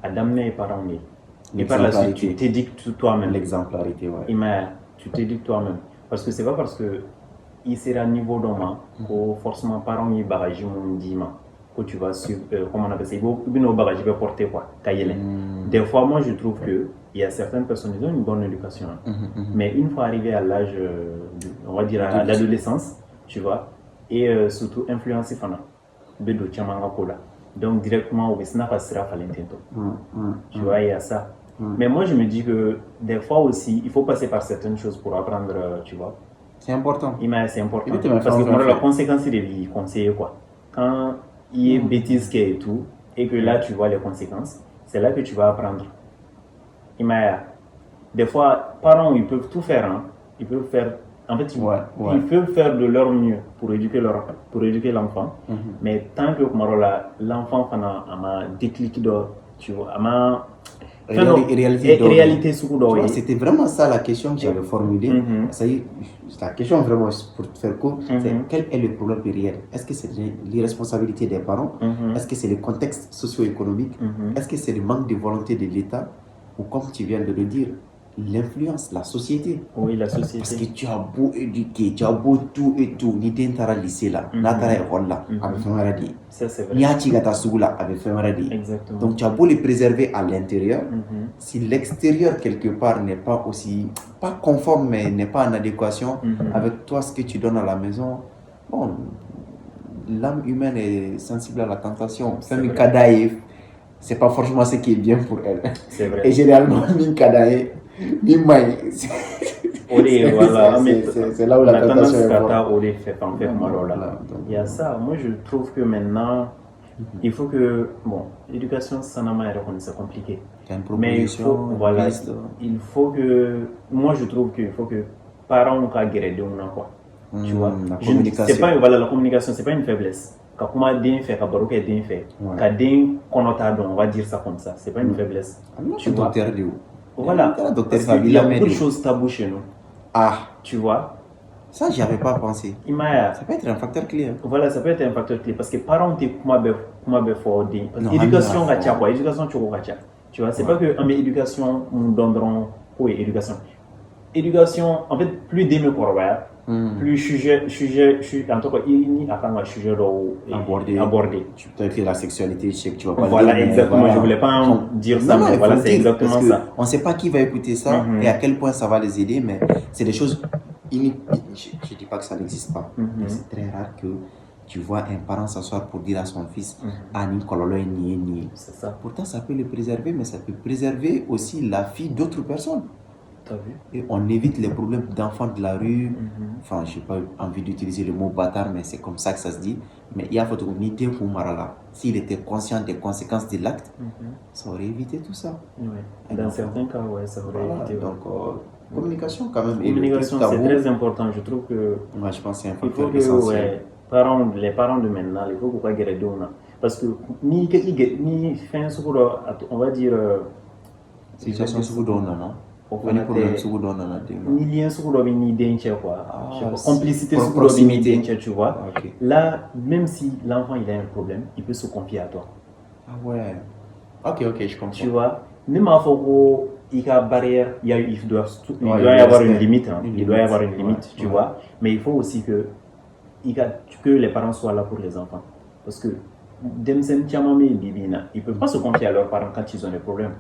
à d'amener les parents. Et par la suite, tu t'éduques toi-même. L'exemplarité, ouais. Tu t'éduques toi-même. Parce que c'est pas parce que il sera niveau d'homme que forcément parents y barragent mon dima. Que tu vas suivre, comment on appelle ça, il va bagage porter quoi, Des fois, moi je trouve que il y a certaines personnes qui ont une bonne éducation, mais une fois arrivé à l'âge, on va dire à l'adolescence, tu vois, et surtout influencé fana, bedo chamanga kola. Donc directement au snap sera falentento. Tu vois, il y a ça. Mais moi je me dis que des fois aussi, il faut passer par certaines choses pour apprendre, tu vois. C'est important. C'est important. Parce que moi, la conséquence c'est de lui conseiller quoi. Quand il y a bêtises qui est et tout, et que là tu vois les conséquences, c'est là que tu vas apprendre. Des fois, parents ils peuvent tout faire, hein. Ils peuvent faire, en fait, ils peuvent faire de leur mieux pour éduquer l'enfant, mais tant que l'enfant a déclic d'or, tu vois, réalité c'était vraiment ça la question que j'avais formulée. La question vraiment pour te faire court, c'est quel est le problème réel? Est-ce que c'est l'irresponsabilité des parents? Est-ce que c'est le contexte socio-économique? Est-ce que c'est le manque de volonté de l'État? Ou comme tu viens de le dire, l'influence, la société. Oui, la société. Parce que tu as beau éduquer, tu as beau tout et tout, ni t'entends lycée là, n'atteins école là, avec un radis. Ça c'est vrai. Ni à Tigata Sougou là, avec un radis. Exactement. Donc tu as beau les préserver à l'intérieur, si l'extérieur quelque part n'est pas aussi, pas conforme mais n'est pas en adéquation avec toi ce que tu donnes à la maison, bon, l'âme humaine est sensible à la tentation. Femme Kadaïf, c'est pas forcément ce qui est bien pour elle. C'est vrai. Et généralement, Min Kadaïf, c'est là où la tentation est forte. Il y a ça. Moi, je trouve que maintenant, il faut que, bon, l'éducation, c'est compliqué. Mais il faut, il faut que, moi, je trouve qu'il faut que parents ont qu'à guérir quoi. Tu vois, la communication, c'est pas une faiblesse. Quand on dit fait, quand on dit fait, on va dire ça comme ça. C'est pas une faiblesse. Tu vois. Voilà. Il y a beaucoup de choses taboues chez nous. Tu vois. Ça, j'y avais pas pensé. Ça peut être un facteur clé. Voilà, ça peut être un facteur clé parce que parents ont comment fort. Éducation gacha quoi, éducation tu gacha. Tu vois, c'est pas que mais éducation nous donneront quoi éducation. Éducation, en fait, plus d'aimer pour plus sujet en tout cas il n'y a pas un sujet abordé. Tu peux que la sexualité, je sais que tu vas pas voilà le dire, exactement voilà. Je voulais pas dire ça mais voilà c'est exactement ça. On sait pas qui va écouter ça et à quel point ça va les aider, mais c'est des choses je dis pas que ça n'existe pas, mais c'est très rare que tu vois un parent s'asseoir pour dire à son fils Ani kololo ni. C'est ça. Pourtant ça peut le préserver, mais ça peut préserver aussi la vie d'autres personnes. T'as vu? Et on évite les problèmes d'enfants de la rue. Enfin, je n'ai pas envie d'utiliser le mot bâtard, mais c'est comme ça que ça se dit. Mais il y a une idée pour Marala. S'il était conscient des conséquences de l'acte, ça aurait évité tout ça. Ouais. Dans certains cas, ouais, ça aurait évité. Donc, communication quand même. Communication, c'est très important. Je trouve que. Moi, je pense que c'est un il faut facteur que essentiel. les parents de maintenant, il faut qu'on regarde d'où. Parce que ni fin on va dire. Situation sur vous non? Ni problème sur vous ni lien sur le ni denche quoi. Complicité sur le proximité, denche, tu vois. Okay. Là, même si l'enfant il a un problème, il peut se confier à toi. Ah ouais. Ok, je comprends. Tu vois, même en faut il y a barrière, il doit y avoir une limite. Hein. Il doit y avoir une limite, tu vois. Mais il faut aussi que les parents soient là pour les enfants. Parce que ils ne peuvent pas se confier à leurs parents quand ils ont des problèmes.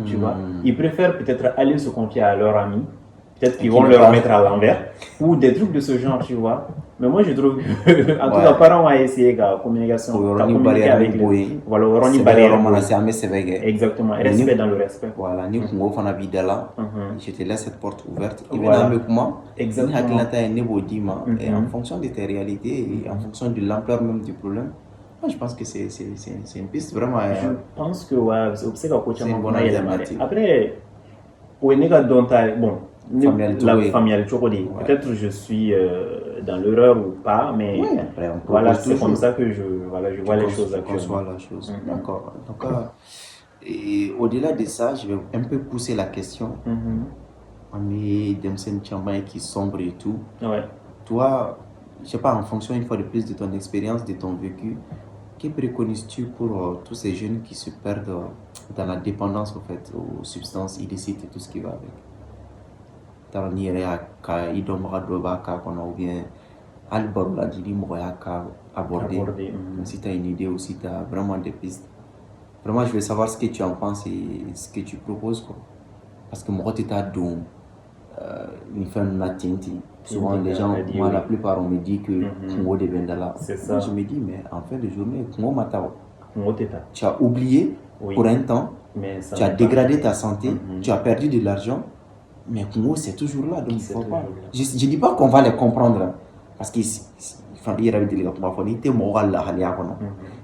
Tu vois, ils préfèrent peut-être aller se confier à leurs amis, peut-être qu'ils vont leur mettre à l'envers, ou des trucs de ce genre, tu vois. Mais moi, je trouve que, en tout cas, parents ont essayé la communication, communiquer avec les... Voilà, on a une barrière. Exactement, respect dans le respect. Voilà, ni qu'on va faire là, je te laisse cette porte ouverte. Et voilà. avec moi, exactement. Et en fonction de tes réalités et en fonction de l'ampleur même du problème, moi, je pense que c'est une piste vraiment. Je pense que c'est une bonne alternative. Après, bon, la familialité, peut-être je suis dans l'erreur ou pas, mais après, voilà, c'est comme ça que je vois les choses actuellement. D'accord. Donc, et au-delà de ça, je vais un peu pousser la question. On est Demsen Tchambay qui sombre et tout. Ouais. Toi, je sais pas, en fonction une fois de plus de ton expérience, de ton vécu, que préconises-tu pour tous ces jeunes qui se perdent dans la dépendance en fait, aux substances illicites et tout ce qui va avec? Ou bien Albor l'a dit, aborder. Si tu as une idée ou si tu as vraiment des pistes. Vraiment, je veux savoir ce que tu en penses et ce que tu proposes. Quoi. Parce que moi, tu as souvent les gens, moi la plupart on me dit que Congo de Bendala. C'est ça. Moi je me dis mais en fin de journée Congo Matao. Tu as oublié pour un temps, tu as dégradé ta santé, tu as perdu de l'argent, mais Congo c'est toujours là donc il faut pas. Je dis pas qu'on va les comprendre parce que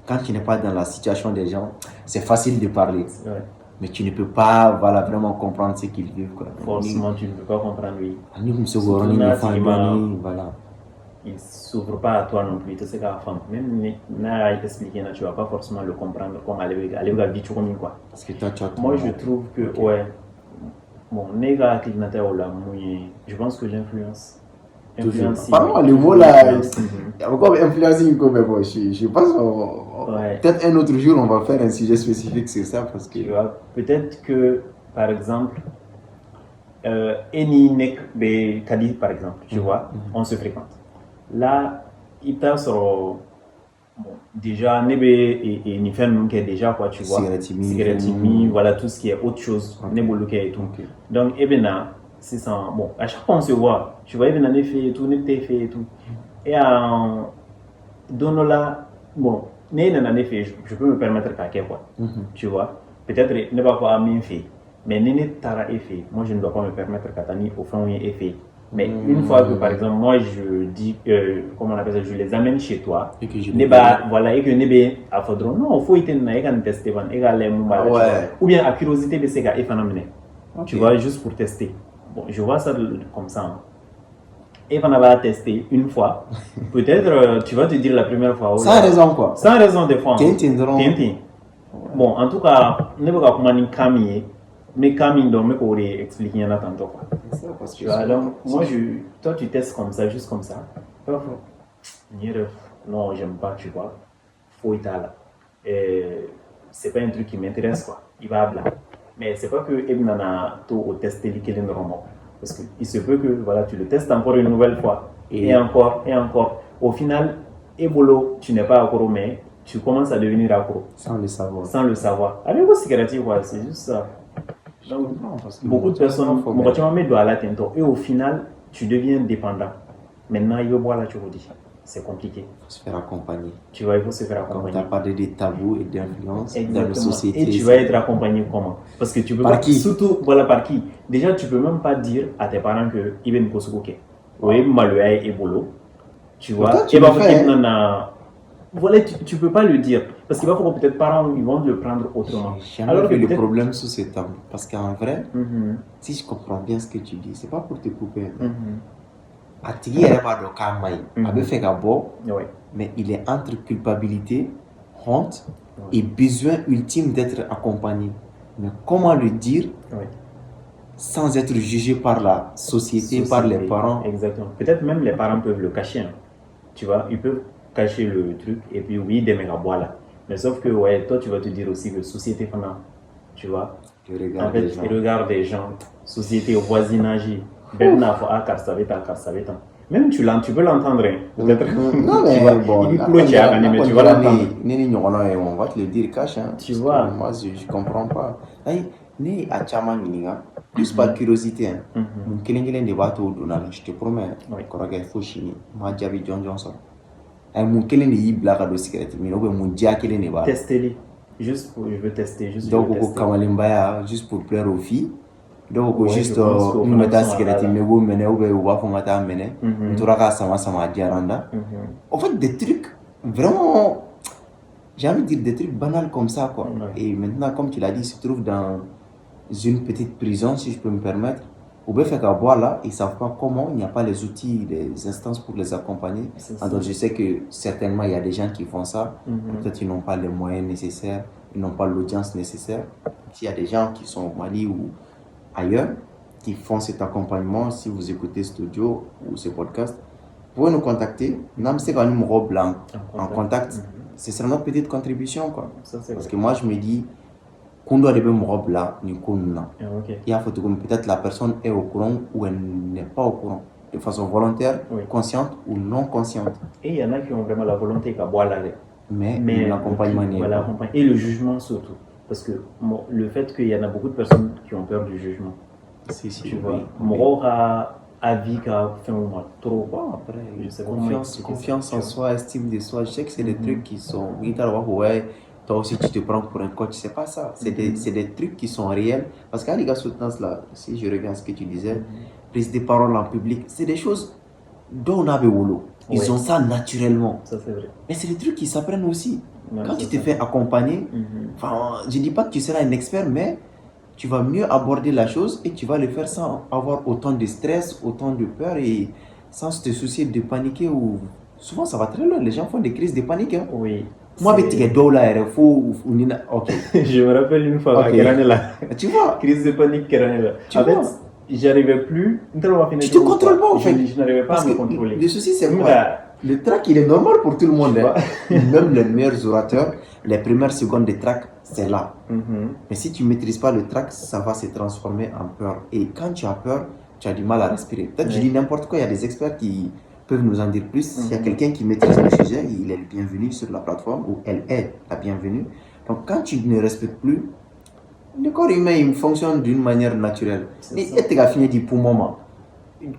quand tu n'es pas dans la situation des gens, c'est facile de parler. Mais tu ne peux pas vraiment comprendre ce qu'ils vivent. Quoi. Forcément, tu ne peux pas comprendre, oui. Voilà. Il ne s'ouvre pas à toi non plus. Tu sais qu'à femme, même expliqué, tu ne vas pas forcément le comprendre comme aller à vite quoi. Parce que toi, moi, je trouve que, bon, je pense que j'influence. Pardon, le mot là, encore influencing comme bon, je pense peut-être un autre jour on va faire un sujet spécifique sur ça parce que. Tu vois, peut-être que par exemple, Eni Nek Be Kadi par exemple, tu vois, on se fréquente. Là, il t'a sur déjà Nebe et Nifen qui est déjà quoi, tu vois, cigarette, voilà tout ce qui est autre chose, Neboluke et tout. Donc, Ebena. C'est ça. Bon, à chaque fois on se voit, tu vois, il y a fait et tout, fait et tout. Et en donnant là, bon, je peux me permettre qu'à quoi, tu vois. Peut-être ne va pas même fait, mais n'est tara effet. Moi, je ne dois pas me permettre qu'à tani au fond un effet. Mais une fois que, par exemple, moi, je dis, comment on appelle ça, je les amène chez toi, et que Nebe à Fodron, non, il faut être tester, ou bien à curiosité de ces gars, tu vois, juste pour tester. Bon, je vois ça comme ça. Hein. Et on va tester une fois. Peut-être tu vas te dire la première fois. Sans raison quoi. Sans raison des fois. Bon, en tout cas, ne pas comment ni Camille, mais Camille donc me pour expliquer en tantôt quoi. C'est ça parce que. Donc moi toi tu testes comme ça, juste comme ça. Non, j'aime pas, tu vois. Faut être là. c'est pas un truc qui m'intéresse, quoi. Il va habler. Mais c'est pas que Ibn a tout au test liquide normal. Parce qu'il se peut que voilà, tu le testes encore une nouvelle fois. Et encore, et encore. Au final, Ebolo, tu n'es pas accro, mais tu commences à devenir accro. Sans le savoir. Sans le savoir. Avec vos cigarettes, quoi, c'est juste ça. Donc, beaucoup de personnes, et au final, tu deviens dépendant. Maintenant, il veut boire là, tu redis. C'est compliqué. Il faut se faire accompagner. Tu vois, il faut se faire accompagner. Comme tu as parlé des tabous et d'influence dans la société. Et tu vas être accompagné comment? Parce que tu peux par pas. Qui? Surtout, voilà, par qui? Déjà, tu peux même pas dire à tes parents que Ibn Kosukoke. Oui, Malouaï et Bolo. Tu vois, tu le fais, voilà, tu peux pas le dire. Parce qu'il va falloir peut-être parents, ils vont le prendre autrement. Alors que le problème sous ce tabou. Parce qu'en vrai, si je comprends bien ce que tu dis, c'est pas pour te couper. Atigi yɛrɛ b'a dɔn k'a maɲi a bɛ fɛ ka bɔ mais il est entre culpabilité, honte et besoin ultime d'être accompagné. Mais comment le dire sans être jugé par la société, par les parents? Exactement. Peut-être même les parents peuvent le cacher. Hein. Tu vois, ils peuvent cacher le truc et puis oui, des méga bois là. Mais sauf que ouais, toi tu vas te dire aussi que société pendant, tu vois, en fait, le regard des gens, société, voisinage. Même tu peux l'entendre. Peut-être. Non, mais bon, tu vas l'entendre. On va te le dire, cache. Hein, tu vois. Moi, je comprends pas. Ni à Tchaman, plus par curiosité. Mon kelengelen de bateau, je te promets. Il faut chiner. Moi, j'avais John Johnson. Mon kelen de blague à dos cigarette. Mais mon dia kelen de bateau. Tester-les. Juste pour, je veux tester. Donc, au Kamalimbaya, juste pour plaire aux filles. Donc, juste, nous mettons la cigarette, mais vous menez, ou vous avez mené, nous aurons sama diaranda. En fait, des trucs vraiment, j'ai envie de dire des trucs banals comme ça, quoi. Et maintenant, comme tu l'as dit, ils se trouvent dans une petite prison, si je peux me permettre. Au fait qu'à boire là, ils ne savent pas comment, il n'y a pas les outils, les instances pour les accompagner. Donc, je sais que certainement, il y a des gens qui font ça. Peut-être qu'ils n'ont pas les moyens nécessaires, ils n'ont pas l'audience nécessaire. S'il y a des gens qui sont au Mali ou ailleurs, qui font cet accompagnement, si vous écoutez cet audio ou ce podcast, vous pouvez nous contacter. Nam c'est un numéro blanc en contact. Ce sera notre petite contribution, quoi. Parce que moi, je me dis, qu'on doit devenir numéro blanc, il y a peut-être la personne est au courant ou elle n'est pas au courant, de façon volontaire, consciente ou non consciente. Et il y en a qui ont vraiment la volonté qu'à boire là. Mais l'accompagnement n'est pas. Et le jugement surtout. Parce que le fait qu'il y en a beaucoup de personnes qui ont peur du jugement. Tu vois, Mora a vie qu'à faire trop. Après, confiance en soi, estime de soi. Je sais que c'est des trucs qui sont. Toi aussi tu te prends pour un coach, c'est pas ça. C'est des trucs qui sont réels. Parce qu'à les gars soutenance là, si je reviens à ce que tu disais, prise de parole en public, c'est des choses dont on a besoin. Ils ont ça naturellement. Ça c'est vrai. Mais c'est des trucs qui s'apprennent aussi. Quand tu te fais accompagner, je ne dis pas que tu seras un expert, mais tu vas mieux aborder la chose et tu vas le faire sans avoir autant de stress, autant de peur et sans te soucier de paniquer. Ou... Souvent, ça va très loin. Les gens font des crises de panique. Hein. Oui. Moi, je me rappelle une fois, tu vois, crise de panique, en fait, j'arrivais plus. Tu te contrôles pas, en fait. Je n'arrivais pas à me contrôler. Le souci, c'est quoi? Le track, il est normal pour tout le monde. Hein. Même les meilleurs orateurs, les premières secondes de track, c'est là. Mais si tu ne maîtrises pas le track, ça va se transformer en peur. Et quand tu as peur, tu as du mal à respirer. Peut-être je dis n'importe quoi, il y a des experts qui peuvent nous en dire plus. S'il y a quelqu'un qui maîtrise le sujet, il est le bienvenu sur la plateforme, ou elle est la bienvenue. Donc quand tu ne respectes plus, le corps humain il fonctionne d'une manière naturelle. Et tu as fini du poumon.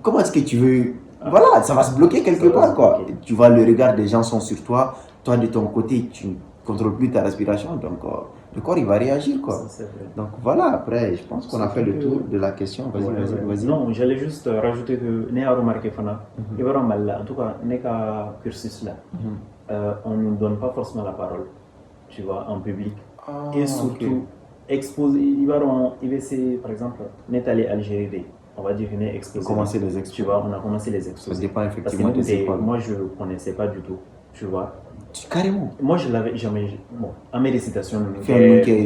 Comment est-ce que tu veux... Voilà, ça va se bloquer quelque part, quoi. Tu vois, le regard des gens sont sur toi. Toi, de ton côté, tu ne contrôles plus ta respiration. Donc, le corps, il va réagir, quoi. Donc, voilà, après, je pense qu'on a fait le tour de la question. Vas-y. Non, j'allais juste rajouter que, Néa remarqué, Fana, en tout cas, Néka cursus là, on ne nous donne pas forcément la parole, tu vois, en public. Et surtout, exposer, il va par exemple, n'est allé Algérie. On va dire venir exposer. Commencer les expos. Tu vois, on a commencé les expos. Ça dépend effectivement de ces quoi. Moi, je ne connaissais pas du tout, tu vois. Carrément. Moi, je l'avais jamais. Bon, à mes récitations,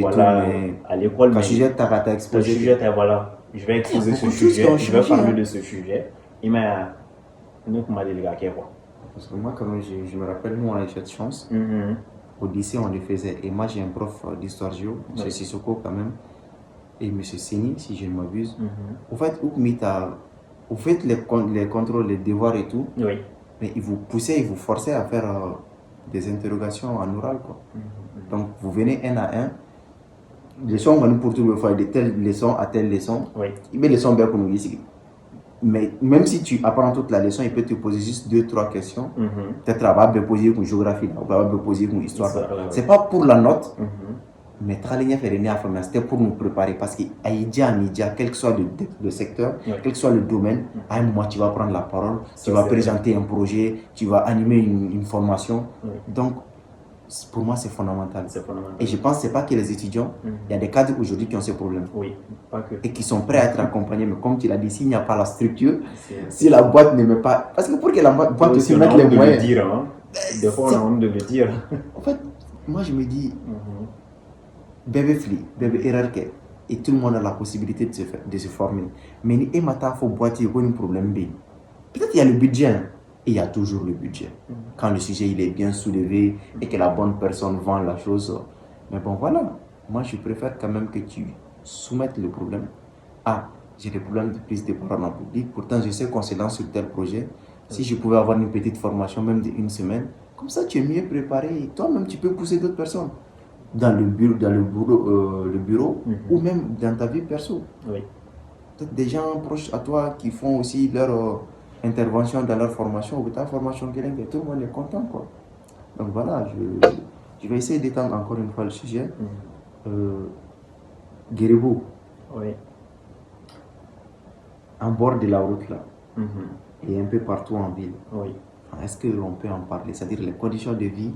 voilà, à l'école. Quand sujet tu as exposé. Le sujet, voilà. Je vais exposer ce sujet. Je vais parler de ce sujet. Il m'a. Nous, comment dire, quoi. Parce que moi, quand même, je me rappelle, moi, on a eu cette chance. Au lycée, on le faisait. Et moi, j'ai un prof d'histoire géo, M. Sissoko quand même, et M. Seni, si je ne m'abuse. Au fait, vous faites les contrôles, les devoirs et tout, Oui. mais il vous poussait, il vous forçait à faire des interrogations en oral, quoi. Donc, vous venez un à un. Leçon, on pour tout le fois, de telle leçon à telle leçon. Oui. Il met leçon bien comme ici. Mais même si tu apprends toute la leçon, il peut te poser juste 2-3 questions. Peut-être à va poser une géographie, on va poser une histoire. C'est pas pour la note, mais travailler faire une information, c'était pour nous préparer parce qu'à Média, quel que soit le secteur, quel que soit le domaine, à un moment tu vas prendre la parole, tu vas présenter un projet, tu vas animer une formation. Donc, pour moi, c'est fondamental. Et je pense que ce n'est pas que les étudiants, il y a des cadres aujourd'hui qui ont ce problème. Oui, pas que. Et qui sont prêts à être accompagnés. Mais comme tu l'as dit, s'il n'y a pas la structure, si la boîte ne met pas. Parce que pour que la boîte aussi mette les moyens. Dire, hein. Des fois, on a honte de le dire. En fait, moi, je me dis, bébé fli, bébé érarqué, et tout le monde a la possibilité de se former. Mais il m'a fait boîte, il y a un problème. Peut-être qu'il y a le budget. Hein. Et il y a toujours le budget. Quand le sujet il est bien soulevé et que la bonne personne vend la chose. Mais bon, voilà. Moi, je préfère quand même que tu soumettes le problème. Ah, j'ai des problèmes de prise de parole en public. Pourtant, je sais qu'on se lance sur tel projet. Si je pouvais avoir une petite formation, même d'une semaine, comme ça, tu es mieux préparé. Et toi-même, tu peux pousser d'autres personnes dans le bureau, ou même dans ta vie perso. Oui. Peut-être des gens proches à toi qui font aussi leur intervention dans leur formation ou ta formation, tout le monde est content, quoi. Donc voilà, je vais essayer d'étendre encore une fois le sujet. Guéribou, oui. En bord de la route là, et un peu partout en ville, oui. Est-ce qu'on peut en parler? C'est-à-dire les conditions de vie,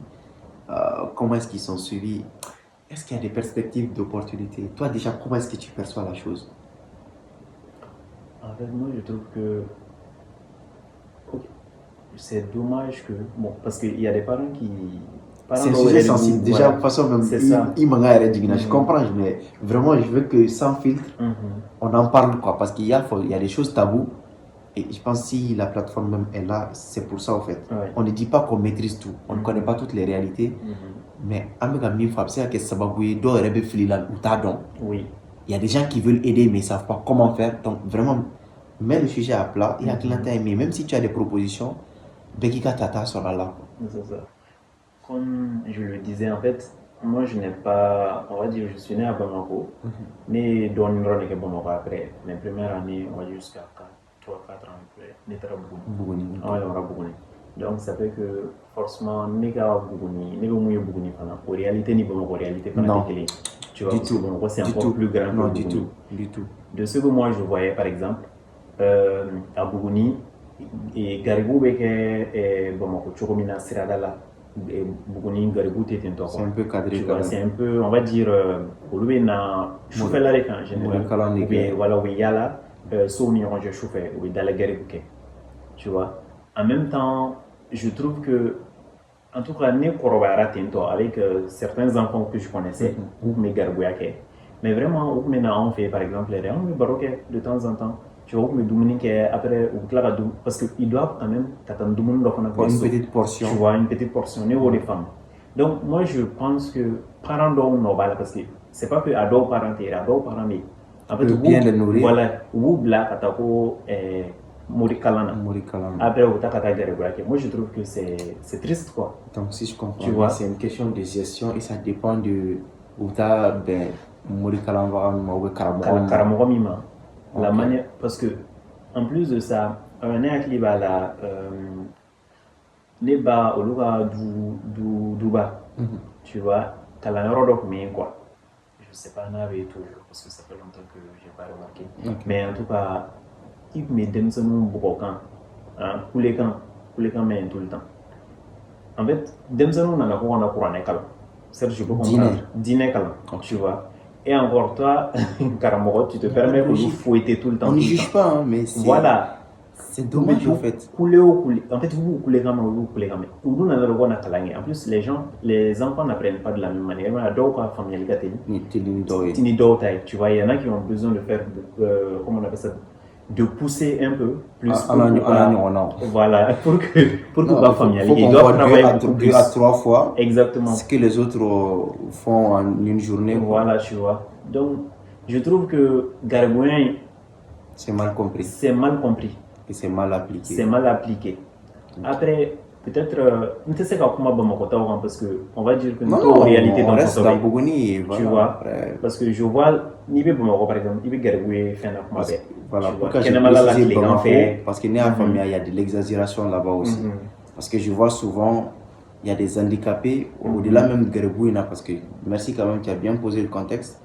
comment est-ce qu'ils sont suivis? Est-ce qu'il y a des perspectives d'opportunité? Toi déjà, comment est-ce que tu perçois la chose? En fait, moi je trouve que c'est dommage que, bon, parce qu'il y a des parents qui... C'est un sujet sensible. Déjà, de toute façon, même, je comprends, mais vraiment, je veux que sans filtre, on en parle, quoi, parce qu'il y a des choses taboues. Et je pense que si la plateforme même est là, c'est pour ça, en fait. On ne dit pas qu'on maîtrise tout, on ne connaît pas toutes les réalités, mais il y a des gens qui veulent aider, mais ils ne savent pas comment faire. Donc, vraiment, mets le sujet à plat et à clientèle, mais même si tu as des propositions, Bekika Tata sera là. C'est ça. Comme je le disais, en fait, moi je n'ai pas, on va dire, je suis né à Bamako, né dans une rôle que Bamako après, mes premières années, on va dire jusqu'à 3-4 ans après, j'étais à Bougouni. Donc ça fait que forcément, n'est qu'à Bougouni, n'est qu'à Bougouni, en réalité, ni Bamako, réalité, tu vois, Bamako c'est encore plus grand que Bougouni. Du tout. De ce que moi je voyais, par exemple, à Bougouni, et Garibou beke Bamako Choromina Siradala Bougouni Garibou Tétento. C'est un peu cadré. C'est un peu, on va dire, Oloube na chauffé la rek en général. Ou bien voilà, oui, yala, Soumi Ronge chauffé, ou dans la Garibou. Tu vois. En même temps, je trouve que, en tout cas, né Korobara Tento, avec certains enfants que je connaissais, ou mes Garibouake. Mais vraiment, ou maintenant on fait par exemple les réunions de temps en temps. Tu vois, après, parce qu'ils doivent quand même une petite portion. Tu vois, une petite portion, niveau des femmes. Donc, moi, je pense que parents doivent nous parce que c'est pas que à deux parents, mais en fait, bien les nourrir. Voilà, ou black, Morikalana. Après, moi, je trouve que c'est triste, quoi. Donc, si je comprends, tu vois, c'est une question de gestion et ça dépend de où tu as Mima. La manière, parce que en plus de ça, on est à la Neba Oluga Duba, tu vois, mais quoi. Je sais pas, n'avait toujours, parce que ça fait longtemps que je n'ai pas remarqué. Mais en tout cas, il me donne ce nom beaucoup tous les camps, mais tout le temps. En fait, Demson, on a courant c'est je peux comprendre. Dîner, tu vois. Et encore toi, Karamoro, tu te permets de vous fouetter tout le temps. On ne juge pas, mais c'est... Voilà. C'est dommage en fait. En fait, vous coulez comme vous coulez comme vous. En plus, les enfants n'apprennent pas de la même manière. Tu vois, il y en a qui ont besoin de faire, comment on appelle ça, de pousser un peu plus. Non. Voilà, pour que la famille, il doit travailler beaucoup plus. 2 à 3 fois. Exactement. Ce que les autres font en une journée. Voilà, tu vois. Donc, je trouve que Gargouin, c'est mal compris. C'est mal compris. Et c'est mal appliqué. C'est mal appliqué. Après, peut-être, je ne sais pas comment parce qu'on va dire que nous en réalité on reste dans Bougouni, voilà, tu vois, après. Parce que je vois, par exemple, il veut voilà, pourquoi j'ai précisé Bamako, parce qu'il y a de l'exagération là-bas aussi. Parce que je vois souvent, il y a des handicapés, au-delà même de Gargouina, parce que, merci quand même, tu as bien posé le contexte.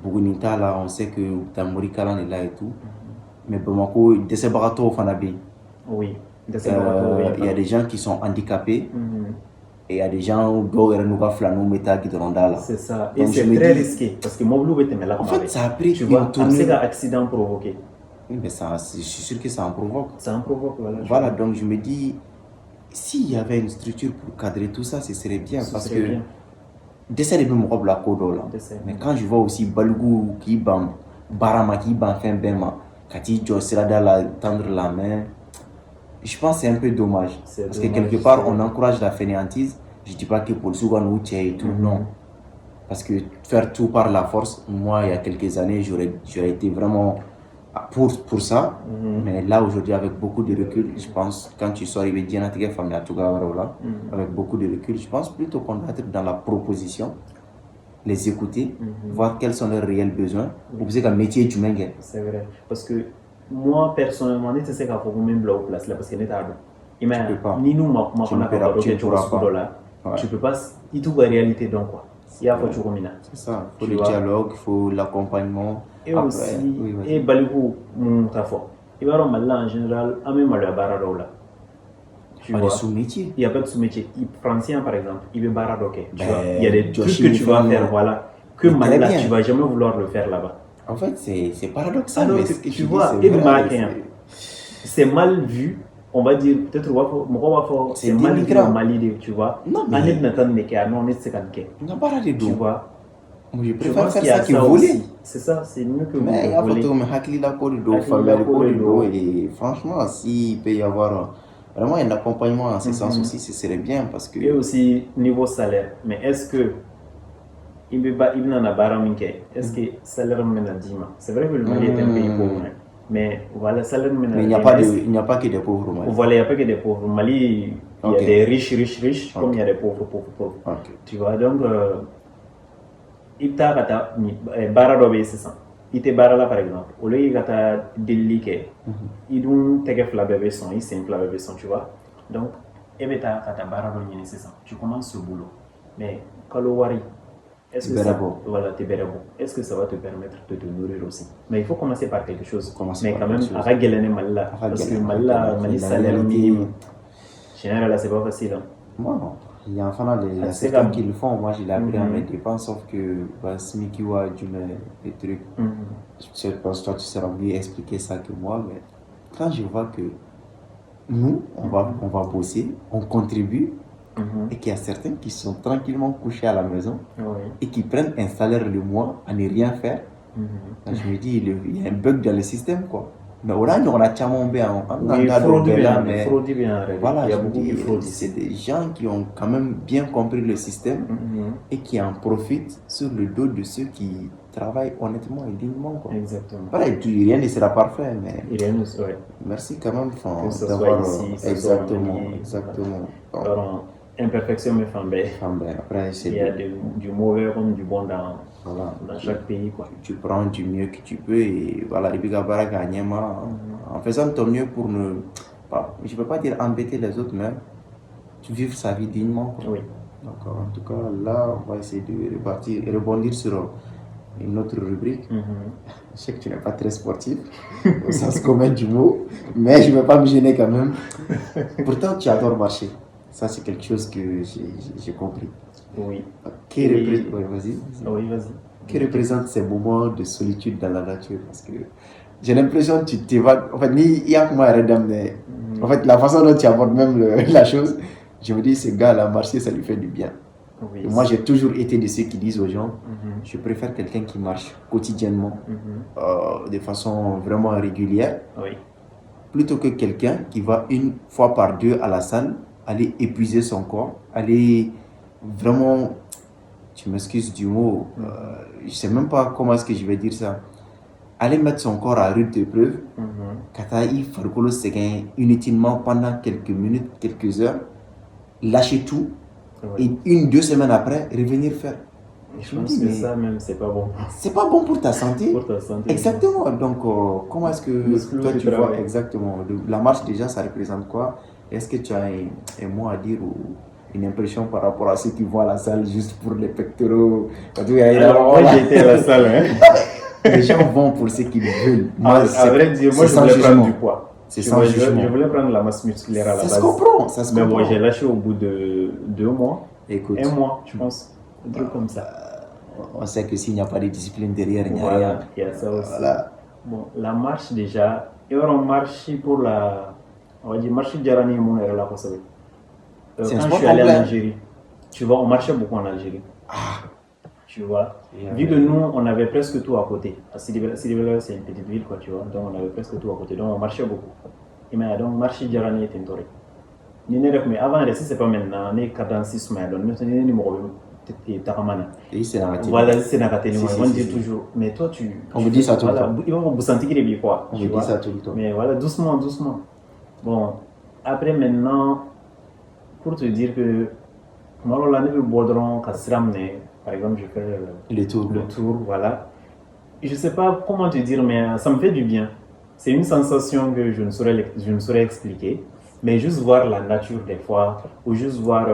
Bougounita, là, on sait que Tamori Kalan est là et tout. Mais Bamako, de ces baratos, Fanabi. Oui. Il y a des gens qui sont handicapés et il y a des gens qui ont c'est ça. Et c'est très risqué parce que en fait, ça a pris tu vois, c'est un accident provoqué. Oui, mais ça, je suis sûr que ça en provoque. Ça en provoque, voilà. Donc je me dis, s'il y avait une structure pour cadrer tout ça, ce serait bien. Parce que décès de me robe la codo là. Mais quand je vois aussi Balgou qui ban Barama qui ban fin Bema, Kati Josirada la tendre la main. Je pense que c'est un peu dommage. Parce que quelque part, on encourage la fainéantise. Je ne dis pas que pour le souvent et tout, non. Parce que faire tout par la force, moi, il y a quelques années, j'aurais été vraiment pour ça. Mais là, aujourd'hui, avec beaucoup de recul, je pense, quand tu sors, avec beaucoup de recul, je pense plutôt qu'on doit être dans la proposition, les écouter, voir quels sont leurs réels besoins. Pour que un métier du mengue. C'est vrai. Parce que moi personnellement je sais qu'il faut même bloquer place là parce que n'état tu peux pas ni nous tu peux pas il tout la réalité donc quoi il y a faut tu combiner c'est ça il faut le dialogue il faut l'accompagnement et après, aussi et balikou mon tafo il va mal là en général à même le barado là tu vois sous-métier il y a pas de sous-métier français par exemple il veut barado tu vois il y a des trucs que tu vas faire voilà que mal là tu vas jamais vouloir le faire là-bas. En fait, c'est paradoxal. Alors, mais tu vois, c'est mal vu. On va dire, peut-être, c'est mal vu en Mali, tu vois. Non, mais... Il n'y a pas de tu vois. Je préfère faire ça que voler. C'est ça, c'est mieux que mais voler. Et franchement, s'il peut y avoir vraiment un accompagnement en ce sens aussi, ce serait bien. Parce que... Et aussi, niveau salaire. Mais est-ce que est-ce que le salaire ménagement c'est vrai que le Mali est un pays pauvre mais voilà le salaire ménagement mais il n'y a pas que des pauvres au Mali. Voilà, il n'y a pas que des pauvres au Mali, il y a des riches comme il y a des pauvres. Tu vois donc il t'a gata bara do be c'est il te bara là par exemple au lieu il gata déliqué il dun tege fla bébé son il c'est fla bébé son tu vois donc et beta gata bara do ni c'est ça tu commences ce boulot mais kalowari est-ce que ça, voilà, est-ce que ça va te permettre de te nourrir aussi? Mais il faut commencer par quelque chose. Mais quand même, à Raguelane Malala. Parce que Malala, salaire minimum. Général, c'est pas facile. Non, il y a enfin des certains qui le font. Moi, je l'ai appris à mes dépenses, sauf que Smikiwa, tu mets des trucs. Je pense que toi, tu seras mieux expliquer ça que moi. Mais quand je vois que nous, on va bosser, on contribue. Et qu'il y a certains qui sont tranquillement couchés à la maison et qui prennent un salaire le mois à ne rien faire. Je me dis, il y a un bug dans le système, quoi. Mais on a tellement bien. Voilà, je me dis, c'est des gens qui ont quand même bien compris le système et qui en profitent sur le dos de ceux qui travaillent honnêtement et dignement, quoi. Exactement. Voilà, rien ne sera parfait, mais merci quand même d'avoir exactement. Imperfection mais après il y a du mauvais comme du bon dans chaque pays, quoi. Tu prends du mieux que tu peux et voilà en faisant ton mieux pour ne pas, je peux pas dire embêter les autres, mais vivre sa vie dignement, quoi. Oui. Donc en tout cas là on va essayer de rebondir sur une autre rubrique. Je sais que tu n'es pas très sportif au sens commun du mot, mais je ne vais pas me gêner quand même. Pourtant tu adores marcher. Ça, c'est quelque chose que j'ai compris. Oui. Vas-y. Que représentent ces moments de solitude dans la nature? Parce que j'ai l'impression que tu t'évades. En fait, en fait, la façon dont tu abordes même la chose, je me dis, ce gars-là, marcher, ça lui fait du bien. Oui, Et moi, j'ai toujours été de ceux qui disent aux gens, je préfère quelqu'un qui marche quotidiennement, de façon vraiment régulière, oui, plutôt que quelqu'un qui va une fois par deux à la salle, aller épuiser son corps, aller vraiment, tu m'excuses du mot, je sais même pas comment est-ce que je vais dire ça, aller mettre son corps à rude épreuve, kata i farikolo sɛgɛn inutilement pendant quelques minutes, quelques heures, lâcher tout, oui. et 1-2 semaines après, revenir faire. Je pense que ça même, c'est pas bon. C'est pas bon pour ta santé. Pour ta santé. Exactement. Donc, comment est-ce que Muscle toi du tu vois travail. exactement la marche déjà, ça représente quoi? Est-ce que tu as un mot à dire ou une impression par rapport à ceux qui vont à la salle juste pour les pectoraux? Alors, moi, j'ai été à la salle. Les gens vont pour ce qu'ils veulent. À vrai dire, moi, je voulais prendre du poids. C'est sans jugement. Je voulais prendre la masse musculaire à la base. Ça se comprend, ça se Mais comprend. bon, j'ai lâché au bout de 2 mois. Écoute, 1 mois, je pense. Un truc comme ça. On sait que s'il n'y a pas de discipline derrière, il n'y a Voilà, rien. il y a ça aussi. Voilà. Bon, la marche déjà, et on marche pour la. On va dire, marche Djarani et mon là, quand C'est un quand sport je suis allé en complet. Algérie, tu vois, on marchait beaucoup en Algérie. Tu vois, vu que nous, on avait presque tout à côté. À Sidibé, c'est une petite ville, quoi, tu vois, donc on avait presque tout à côté. Donc on marchait beaucoup. Et maintenant, donc, marcher Djarani est intéressant. Mais avant, c'est pas maintenant, on est cadence 6 mois, donc nous, on est numéro Et c'est la voilà, c'est dans la télé, Si, on si, dit si. toujours. Mais toi, On vous dit ça tout le voilà, temps. Ils vont vous sentir qu'il est bien, quoi. On tu me vois. dit ça tout le temps. Mais voilà, doucement, doucement. Bon, après maintenant, pour te dire que moi, l'année de Baudron, par exemple, je fais Le tour. le tour, voilà. Je sais pas comment te dire, mais ça me fait du bien. C'est une sensation que je ne saurais expliquer. Mais juste voir la nature des fois, ou juste voir,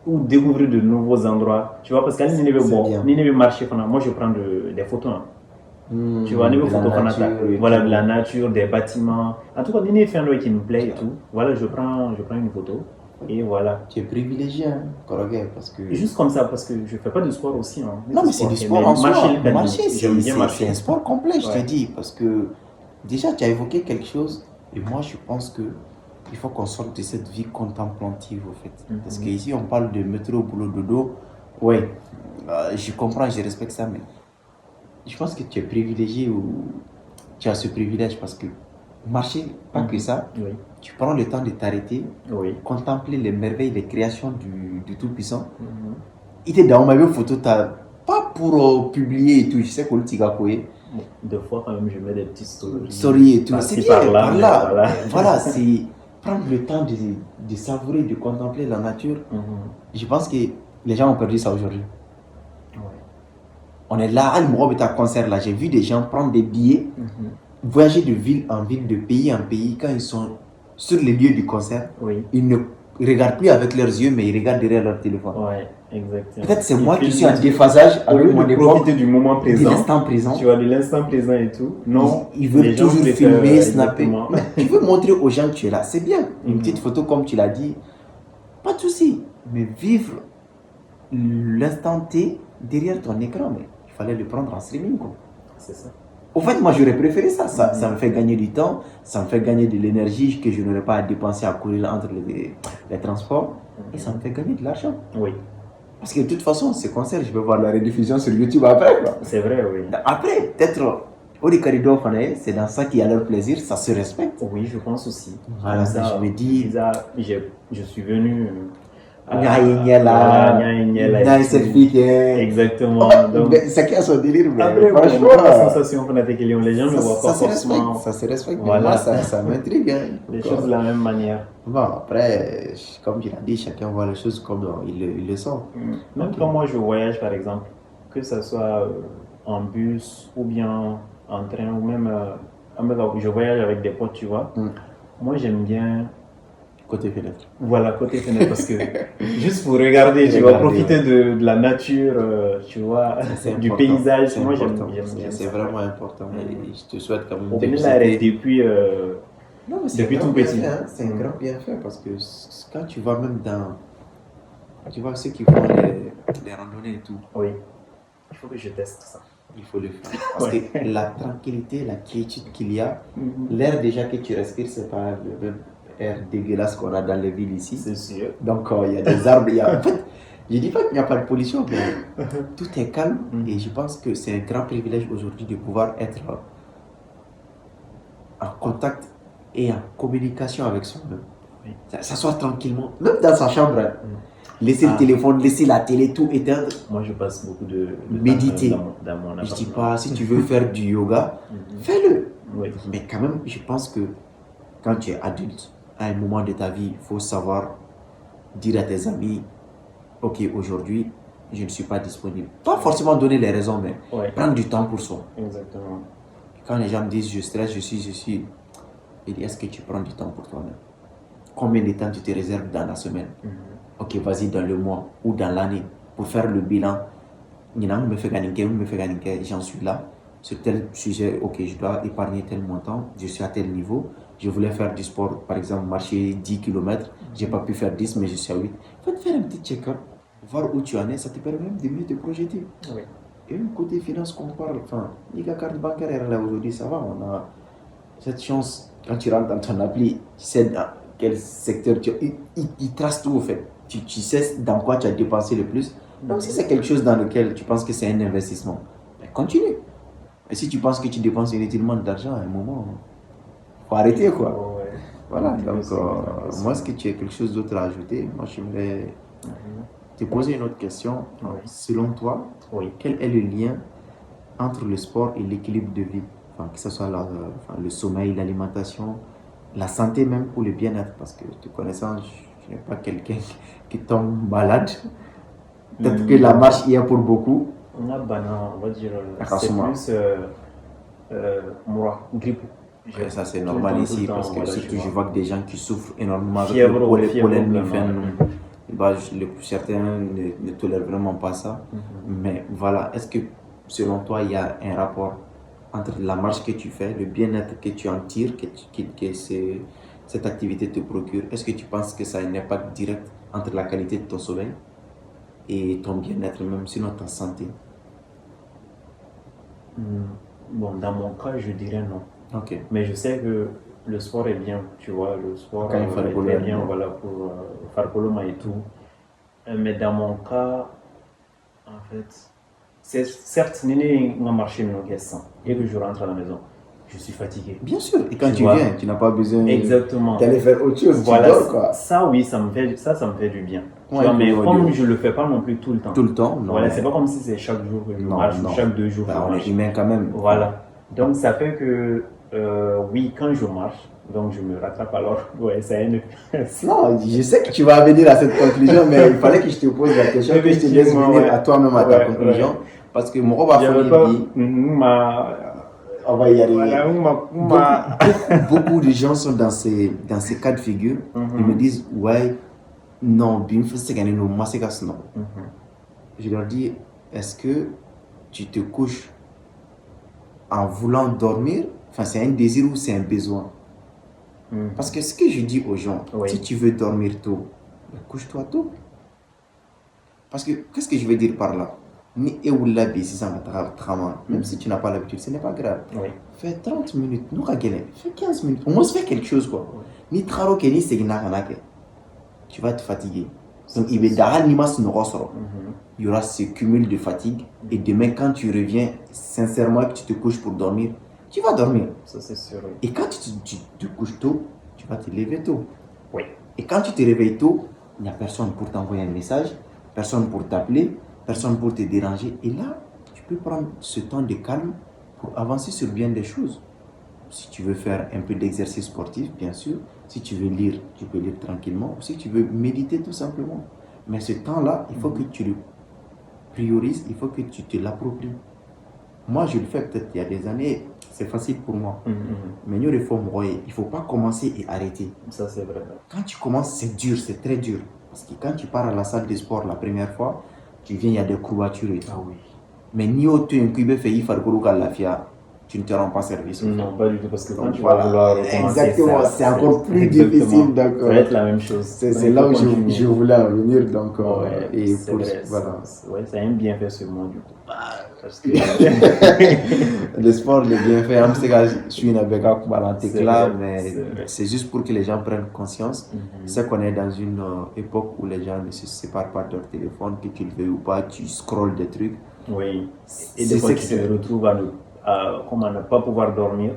ou découvrir de nouveaux endroits. Tu vois, parce qu'à C'est bien. Nineve marché, moi je prends des photos. Tu vois, niveau de la photo nature et voilà, tout. de la nature, des bâtiments. En tout cas, Nineve fait un truc qui me plaît et tout. Voilà, je prends une photo. Et voilà. Tu es privilégié, hein, Korogué, parce que... Et juste comme ça, parce que je fais pas de sport aussi. Hein. Non, mais c'est du sport Mais en soi. marcher, j'aime bien C'est marcher. un sport complet, je Ouais. te dis, parce que déjà, tu as évoqué quelque chose, et moi, je pense que il faut qu'on sorte de cette vie contemplative, au fait. Parce qu'ici, on parle de métro, boulot, dodo. Oui, je comprends, je respecte ça, mais je pense que tu es privilégié ou tu as ce privilège parce que marcher, pas que ça, Oui, tu prends le temps de t'arrêter, oui. contempler les merveilles, les créations du Tout-Puissant. Il était dans ma photo, pas pour publier et tout, je sais que le Tigakoué, Bon, des fois, quand même, je mets des petites stories. sorry et tout, Par-ci, c'est bien, par-là, par mais là. voilà. Voilà, c'est prendre le temps de savourer, de contempler la nature. Je pense que les gens ont perdu ça aujourd'hui. Ouais. On est là, à un concert là, j'ai vu des gens prendre des billets, voyager de ville en ville, de pays en pays, quand ils sont sur les lieux du concert, Oui, ils ne regardent plus avec leurs yeux, mais ils regardent derrière leur téléphone. ouais, exactement. Peut-être c'est Et moi puis, qui suis en déphasage au lieu avec mon de époque, profiter du moment de présent, l'instant présent. tu vois, de l'instant présent et tout. Non, Ils veulent les gens toujours préfèrent, filmer, snapper. exactement. Mais tu veux montrer aux gens que tu es là, c'est bien. Une petite photo comme tu l'as dit, pas de souci. Mais vivre l'instant T derrière ton écran, mais il fallait le prendre en streaming, quoi. C'est ça. Au fait, moi j'aurais préféré ça. Ça me fait gagner du temps, ça me fait gagner de l'énergie que je n'aurais pas à dépenser à courir entre les transports. Et ça me fait gagner de l'argent. Oui, Parce que de toute façon, ces concerts, je vais voir la rediffusion sur YouTube après, quoi. c'est vrai, oui. Après, peut-être, au Ricarido, c'est dans ça qu'il y a leur plaisir, ça se respecte. Oui, je pense aussi. Voilà, Comme je me dis- je suis venu. Exactement. Donc, Chacun a son délire, mais après, bon, franchement, moi, la sensation qu'on a avec les gens ne voient pas ça se respecte, forcément ça se respecte. Mais Voilà. moi, ça m'intrigue. Hein. les choses de la même manière. Bon, après, comme tu l'as dit, chacun voit les choses comme il le sent. Même quand moi je voyage, par exemple, que ce soit en bus ou bien en train ou même je voyage avec des potes, tu vois. Moi, j'aime bien, Côté fenêtre. voilà, côté fenêtre parce que juste pour regarder, tu vois, Regarder, profiter de la nature, tu vois, C'est du important, paysage. c'est Moi, j'aime important. bien C'est ça. vraiment important. Et je te souhaite quand même Au de Bénin, là, visiter. depuis, Non, mais c'est depuis un grand tout petit. bienfait, hein. C'est un grand bienfait parce que quand tu vas même dans. Tu vois ceux qui font les randonnées et tout, oui, il faut que je teste ça. il faut le faire. Parce Ouais. que la tranquillité, la quiétude qu'il y a, l'air déjà que tu respires, c'est pas le même air dégueulasse qu'on a dans les villes ici. C'est sûr. Donc il y a des arbres, en fait, Je dis pas qu'il n'y a pas de pollution, mais tout est calme et je pense que c'est un grand privilège aujourd'hui de pouvoir être en contact et en communication avec soi-même. Oui. S'asseoir tranquillement, même dans sa chambre. Hein. Laisser le téléphone, laisser la télé, tout éteindre. Moi, je passe beaucoup de méditer. temps dans mon appartement. Je dis pas, si tu veux faire du yoga, fais-le. Oui. Mais quand même, je pense que quand tu es adulte, à un moment de ta vie, il faut savoir dire à tes amis, ok, aujourd'hui, je ne suis pas disponible. Pas forcément donner les raisons, mais prendre du temps pour soi. Exactement. Quand les gens me disent, je stresse, je suis, je dis, est-ce que tu prends du temps pour toi-même? Combien de temps tu te réserves dans la semaine? Ok, vas-y, dans le mois ou dans l'année, pour faire le bilan. J'en suis là. Sur tel sujet, ok, je dois épargner tel montant, je suis à tel niveau. Je voulais faire du sport, par exemple, marcher 10 km. Je n'ai pas pu faire 10, mais je suis à 8. Il faut te faire un petit check-up, voir où tu en es, ça te permet même de mieux te projeter. Oui. Et même côté finance qu'on parle, enfin, les gars, carte bancaire, là aujourd'hui, ça va, on a cette chance. Quand tu rentres dans ton appli, tu sais dans quel secteur il trace tout au fait. Tu sais dans quoi tu as dépensé le plus. Donc si c'est quelque chose dans lequel tu penses que c'est un investissement, ben continue. Et si tu penses que tu dépenses inutilement d'argent à un moment, il faut arrêter quoi. Ouais. Voilà, donc moi, est-ce que tu as quelque chose d'autre à ajouter? Moi, j'aimerais te poser une autre question. Selon toi, quel est le lien entre le sport et l'équilibre de vie? Enfin, que ce soit le sommeil, l'alimentation, la santé même ou le bien-être, parce que te connaissant, je n'ai pas quelqu'un qui tombe malade. Peut-être que la marche y est pour beaucoup. On va dire, c'est plus moi, grippe. Ça c'est normal ici parce que surtout je vois que des gens qui souffrent énormément avec fièvre, le pollen, certains ne tolèrent vraiment pas ça. Mais voilà, est-ce que selon toi il y a un rapport entre la marche que tu fais, le bien-être que tu en tires, que cette activité te procure? Est-ce que tu penses que ça a un impact direct entre la qualité de ton sommeil et ton bien-être, même sinon ta santé? Bon, dans mon cas, je dirais non. Ok. Mais je sais que le sport est bien, tu vois, le sport est bien, voilà, pour faire coloma et tout. Mais dans mon cas, en fait, c'est certes, je marché et que je rentre à la maison, je suis fatigué. Bien sûr, et quand tu viens, tu n'as pas besoin d'aller faire autre chose, voilà, tu dors quoi. Ça oui, ça me fait du bien. Ouais, mais comme je ne le fais pas non plus tout le temps. Tout le temps, non. Voilà, c'est pas comme si c'est chaque jour que je marche ou chaque 2 jours. On est humain quand même. Voilà. Donc ça fait que, oui, quand je marche, donc je me rattrape alors. Ouais, ça une... Non, je sais que tu vas venir à cette conclusion, mais il fallait que je te pose la question, que je te laisse venir à toi-même à ta conclusion. Parce que mon va faire on va y arriver. Beaucoup de gens sont dans ces cas de figure. Ils me disent, ouais, non, je leur dis, est-ce que tu te couches en voulant dormir? Enfin, c'est un désir ou c'est un besoin? Parce que ce que je dis aux gens, si tu veux dormir tôt, couche-toi tôt. Parce que, qu'est-ce que je veux dire par là? Même si tu n'as pas l'habitude, ce n'est pas grave. Fais 30 minutes, fais 15 minutes, au moins fais quelque chose quoi. Tu vas te fatiguer. Donc il y aura ce cumul de fatigue et demain quand tu reviens, sincèrement que tu te couches pour dormir, tu vas dormir. Ça c'est sûr. Et quand tu te couches tôt, tu vas te lever tôt. Oui. Et quand tu te réveilles tôt, il n'y a personne pour t'envoyer un message, personne pour t'appeler, personne pour te déranger. Et là, tu peux prendre ce temps de calme pour avancer sur bien des choses. Si tu veux faire un peu d'exercice sportif, bien sûr. Si tu veux lire, tu peux lire tranquillement. Ou si tu veux méditer tout simplement. Mais ce temps-là, il faut que tu le priorises, il faut que tu te l'appropries. Moi, je le fais peut-être il y a des années, c'est facile pour moi. Mais nous, il ne faut pas commencer et arrêter. Ça, c'est vrai. Quand tu commences, c'est dur, c'est très dur. Parce que quand tu pars à la salle de sport la première fois, tu viens, il y a des courbatures et tout. Ah oui. Mais ni tu ne te rends pas service. Non, pas du tout, parce que quand tu vas vouloir recommencer, exactement, c'est encore plus difficile. Donc, ça va être la même chose. C'est là où je voulais en venir. Donc, et c'est pour, vrai, voilà. C'est un bienfait sur moi, du coup. Parce que... le sport, les bienfaits, am se ka suis une avec un C'est là, vrai, mais c'est vrai. c'est juste pour que les gens prennent conscience. C'est qu'on est dans une époque où les gens ne se séparent pas de leur téléphone, que tu le veux ou pas, tu scrolles des trucs. Oui. Et C'est des fois, ce tu que te c'est. retrouves comme à ne pas pouvoir dormir.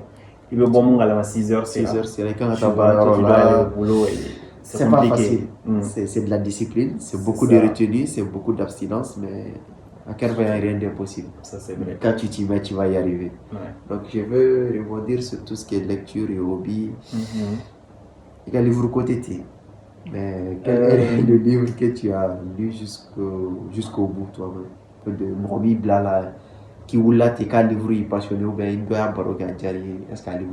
Il veut bon monde à 6 heures, c'est 6 heures, c'est là quand Tu tu vois, toi, tu dois aller au là. boulot et c'est C'est pas compliqué. facile. C'est de la discipline, c'est C'est beaucoup ça. de retenue, c'est beaucoup d'abstinence, mais à quel point il n'y a rien d'impossible. Ça, c'est vrai. Quand tu t'y mets, tu vas y arriver. Ouais. Donc, je veux rebondir sur tout ce qui est lecture et hobby. Mhm. Il y a le livre côté T. Mais quel est le livre que tu as lu jusqu'au bout, toi-même? Un peu de Mohamed Blala, qui ou là, tu es un livre passionné ou bien il doit avoir est-ce qu'un livre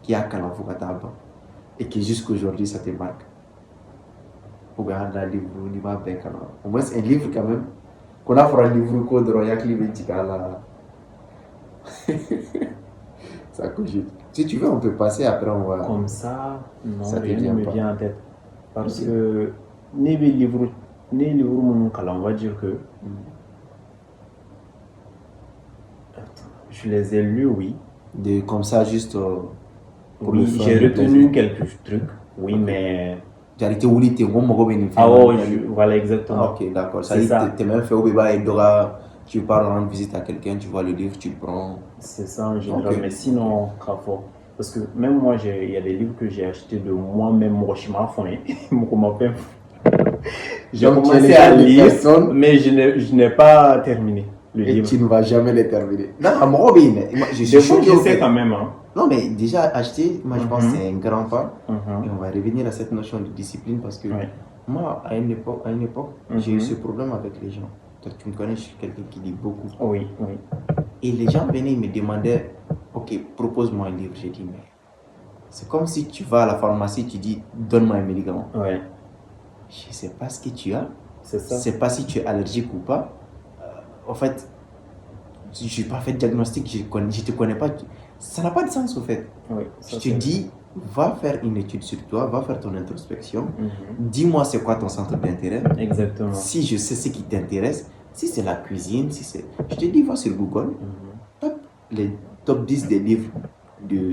qui a qu'un enfant et qui jusqu'aujourd'hui ça te marque? Ou bien un livre, on y va avec au moins un livre quand même. Qu'on a fait un livre code Royak là. Ça cogite. Si tu veux, on peut passer après, on va. Comme ça, non, Ça te rien vient ne me pas. vient en tête. Parce Ok. que, les livres, mon calendrier, on va dire que. Attends, je les ai lus, oui. Comme ça, juste pour le Oui, fun, j'ai le retenu plaisir. quelques trucs, oui, Ok. mais. J'ai arrêté où il était, on m'a bénéficié. Ah ouais, voilà, exactement. Ah, ok, d'accord. Ça C'est dit, ça. t'es même fait au bébé et Dora, tu pars rendre visite à quelqu'un, tu vois le livre, tu le prends. C'est ça en général, Ok. mais sinon, Carrefour. Parce que même moi, il y a des livres que j'ai achetés de moi-même, moi, je m'en fous. J'ai Donc, tu es commencé le à genre de lire, personne mais je n'ai pas terminé le et livre. tu ne vas jamais les terminer. Non, à mon hobby, moi, je suis Des fois, choqué au j'essaie fait. quand même. Hein. Non, mais déjà, acheter, moi, je pense que Mhm. c'est un grand pas. Mhm. Et on va revenir à cette notion de discipline parce que Ouais. moi, à une époque, j'ai eu Mhm. ce problème avec les gens. Toi, tu me connais, je suis quelqu'un qui lit beaucoup. Oui, oui. Et les gens venaient, ils me demandaient, ok, propose-moi un livre. J'ai dit, mais c'est comme si tu vas à la pharmacie, tu dis, donne-moi un médicament. Ouais, Je ne sais pas ce que tu as, c'est je ça. ne sais pas si tu es allergique ou pas. En fait, je n'ai pas fait de diagnostic, je ne te connais pas. Ça n'a pas de sens, au fait. Oui, Je ça, te c'est- dis, va faire une étude sur toi, va faire ton introspection. Mhm. Dis-moi c'est quoi ton centre d'intérêt. Exactement. Si je sais ce qui t'intéresse, si c'est la cuisine, si c'est... Je te dis, va sur Google, Mhm. tape les top 10 des livres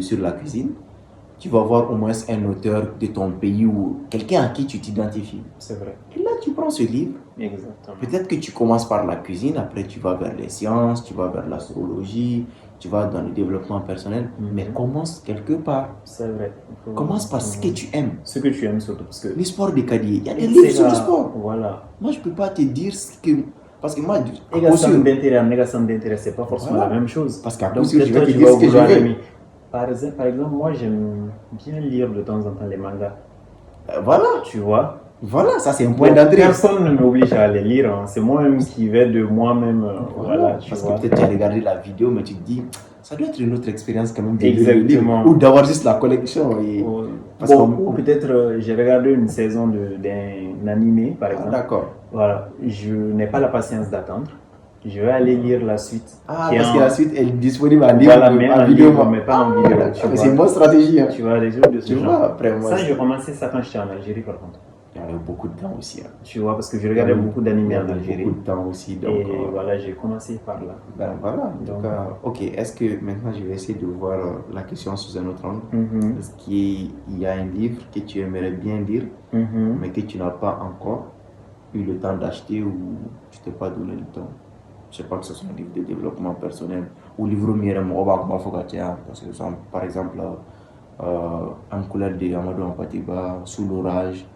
sur la cuisine. Tu vas voir au moins un auteur de ton pays ou quelqu'un à qui tu t'identifies. C'est vrai. Et là, tu prends ce livre. Exactement. Peut-être que tu commences par la cuisine, après tu vas vers les sciences, tu vas vers l'astrologie, tu vas dans le développement personnel. Mhm. Mais commence quelque part. C'est vrai. Commence par ce que tu aimes. Ce que tu aimes surtout. Parce que Les sports de Kadié. Il y a des c'est livres sur le là, sport. Voilà. Moi, je ne peux pas te dire ce que... Parce que moi, Et à la coup sûr, somme d'intérêt, la somme d'intérêt, c'est pas forcément Voilà. la même chose. Parce qu'à coup Donc, sûr, je peut-être vais toi, te tu dire vas ce que je vouloir veux. aimer. Par exemple, moi, j'aime bien lire de temps en temps les mangas. Voilà, Tu vois. voilà, ça c'est un point Donc, d'entrée. personne ne m'oblige à les lire. Hein. C'est moi-même qui vais de moi-même. Voilà, tu Parce vois. que peut-être tu as regardé la vidéo, mais tu te dis, ça doit être une autre expérience quand même de lire le livre. Exactement. Ou d'avoir juste la collection. Parce Bon, qu'on- ou peut-être j'ai regardé une saison d'un animé, par Ah, exemple. d'accord. Voilà, je n'ai pas la patience d'attendre. Je vais aller lire la suite. Ah, qui est parce en- que la suite elle est disponible en livre, Voilà, mais en en vidéo. livre, mais pas en vidéo. Ah, Tu mais vois. c'est une bonne stratégie. Hein. Tu vois, des trucs de ce Tu genre. vois, après moi, Ça, j'ai commencé ça quand j'étais en Algérie, par contre. il y avait beaucoup de temps aussi. Hein. Tu vois, parce que je regardais beaucoup Il d'animés y en avait Algérie. beaucoup de temps aussi. Donc, Et voilà, j'ai commencé par là. ben voilà, en tout Donc, cas, ok. Est-ce que maintenant je vais essayer de voir la question sous un autre angle? Mhm, Est-ce qu'il y a un livre que tu aimerais bien lire, mhm. mais que tu n'as pas encore eu le temps d'acheter ou tu t'es pas donné le temps? Je sais pas que ce soit un livre de développement personnel ou livre mieux parce que par exemple en couleur de Amadou Ampatiba, Sous l'orage.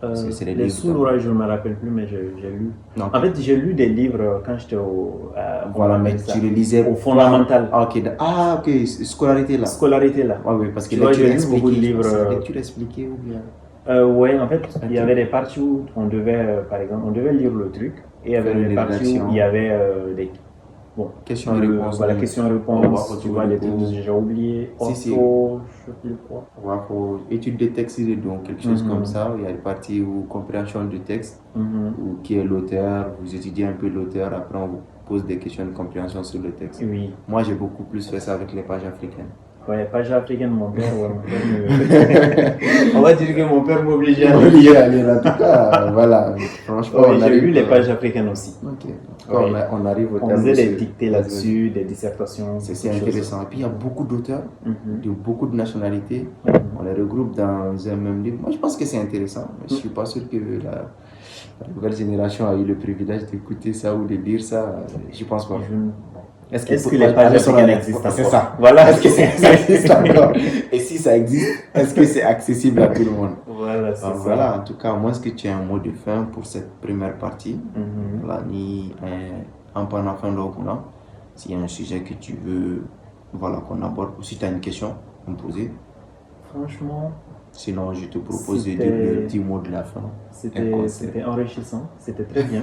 Parce que c'est des Les livres, sous l'orage, je ne me rappelle plus, mais j'ai lu. Non, En fait, j'ai lu des livres quand j'étais voilà, mais tu le lisais au fondamental. Ah, ok, scolarité là. Scolarité là. Ah oui, parce que Tu vois, lecture j'ai lu beaucoup de expliquée, livres. c'est lecture expliquée ou bien. Ouais, en fait, il y Ok. avait des parties où on devait, par exemple, on devait lire le truc, et il y avait Faire des une parties rédaction. où il y avait des Question et réponse. voilà, donc, question-réponse, on va tu vois, des trucs que j'ai oublié. Si, si. Ortho, je sais plus quoi. Faut étude de texte, donc quelque chose Mhm. comme ça. Il y a une partie où compréhension du texte, Mhm. ou qui est l'auteur, vous étudiez un peu l'auteur, après on vous pose des questions de compréhension sur le texte. Oui, Moi j'ai beaucoup plus fait ça avec les pages africaines. Ouais, page africaine, mon père, ouais, mon père on va dire que mon père m'obligeait à On y aller, en tout cas, voilà. Franchement, Ouais, on j'ai arrive. lu les pages africaines aussi. Ok. En tout cas, Ouais. on arrive au On terme faisait de des ce- dictées Vas-y, là-dessus, des dissertations. C'est beaucoup de choses. intéressant. Et puis il y a beaucoup d'auteurs de beaucoup de nationalités. Mhm. On les regroupe dans un même livre. Moi, je pense que c'est intéressant. Mais je ne suis pas sûr que la nouvelle génération a eu le privilège d'écouter ça ou de lire ça. Je pense pas. Est-ce que les pages africaines existent C'est encore? ça. Voilà. Est-ce que ça existe encore? Et si ça existe, est-ce que c'est accessible à tout le monde? Voilà, c'est Donc, ça. voilà, en tout cas, moi, est-ce que tu as un mot de fin pour cette première partie? Mhm. Voilà, ni un pan à fin d'Okuna. S'il y a un sujet que tu veux voilà, qu'on aborde, ou si tu as une question à me poser, Franchement, sinon je te propose de C'était- dire le petit mot de la fin. c'était enrichissant, c'était très bien.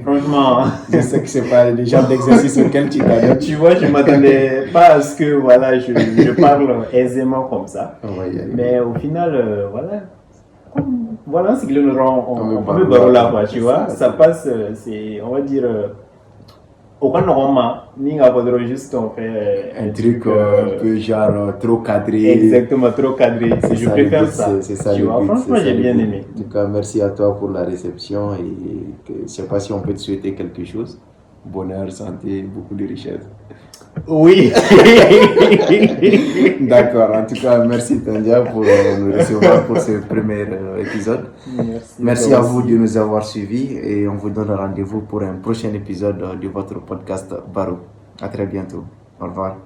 Franchement, Je sais que c'est pas le genre d'exercice auquel tu t'adaptes. tu vois, je m'attendais pas à ce que voilà, je parle aisément comme ça. On va y arriver. Mais au final, voilà ce qu'ils nous rend. On parle peut parler là, quoi, c'est tu vois. ça, Ça c'est- passe, c'est, on va dire, au Canada, juste on fait Un truc un peu genre trop cadré. exactement trop cadré. C'est Je ça le préfère but, ça. c'est ça Tu le vois, but, franchement, c'est ça j'ai le bien but. aimé. En tout cas, merci à toi pour la réception et je ne sais pas si on peut te souhaiter quelque chose. Bonheur, santé, beaucoup de richesse. Oui. D'accord, en tout cas, merci Tandia pour nous recevoir pour ce premier épisode. Merci toi à vous aussi. de nous avoir suivis et on vous donne rendez-vous pour un prochain épisode de votre podcast Barou. À très bientôt. Au revoir.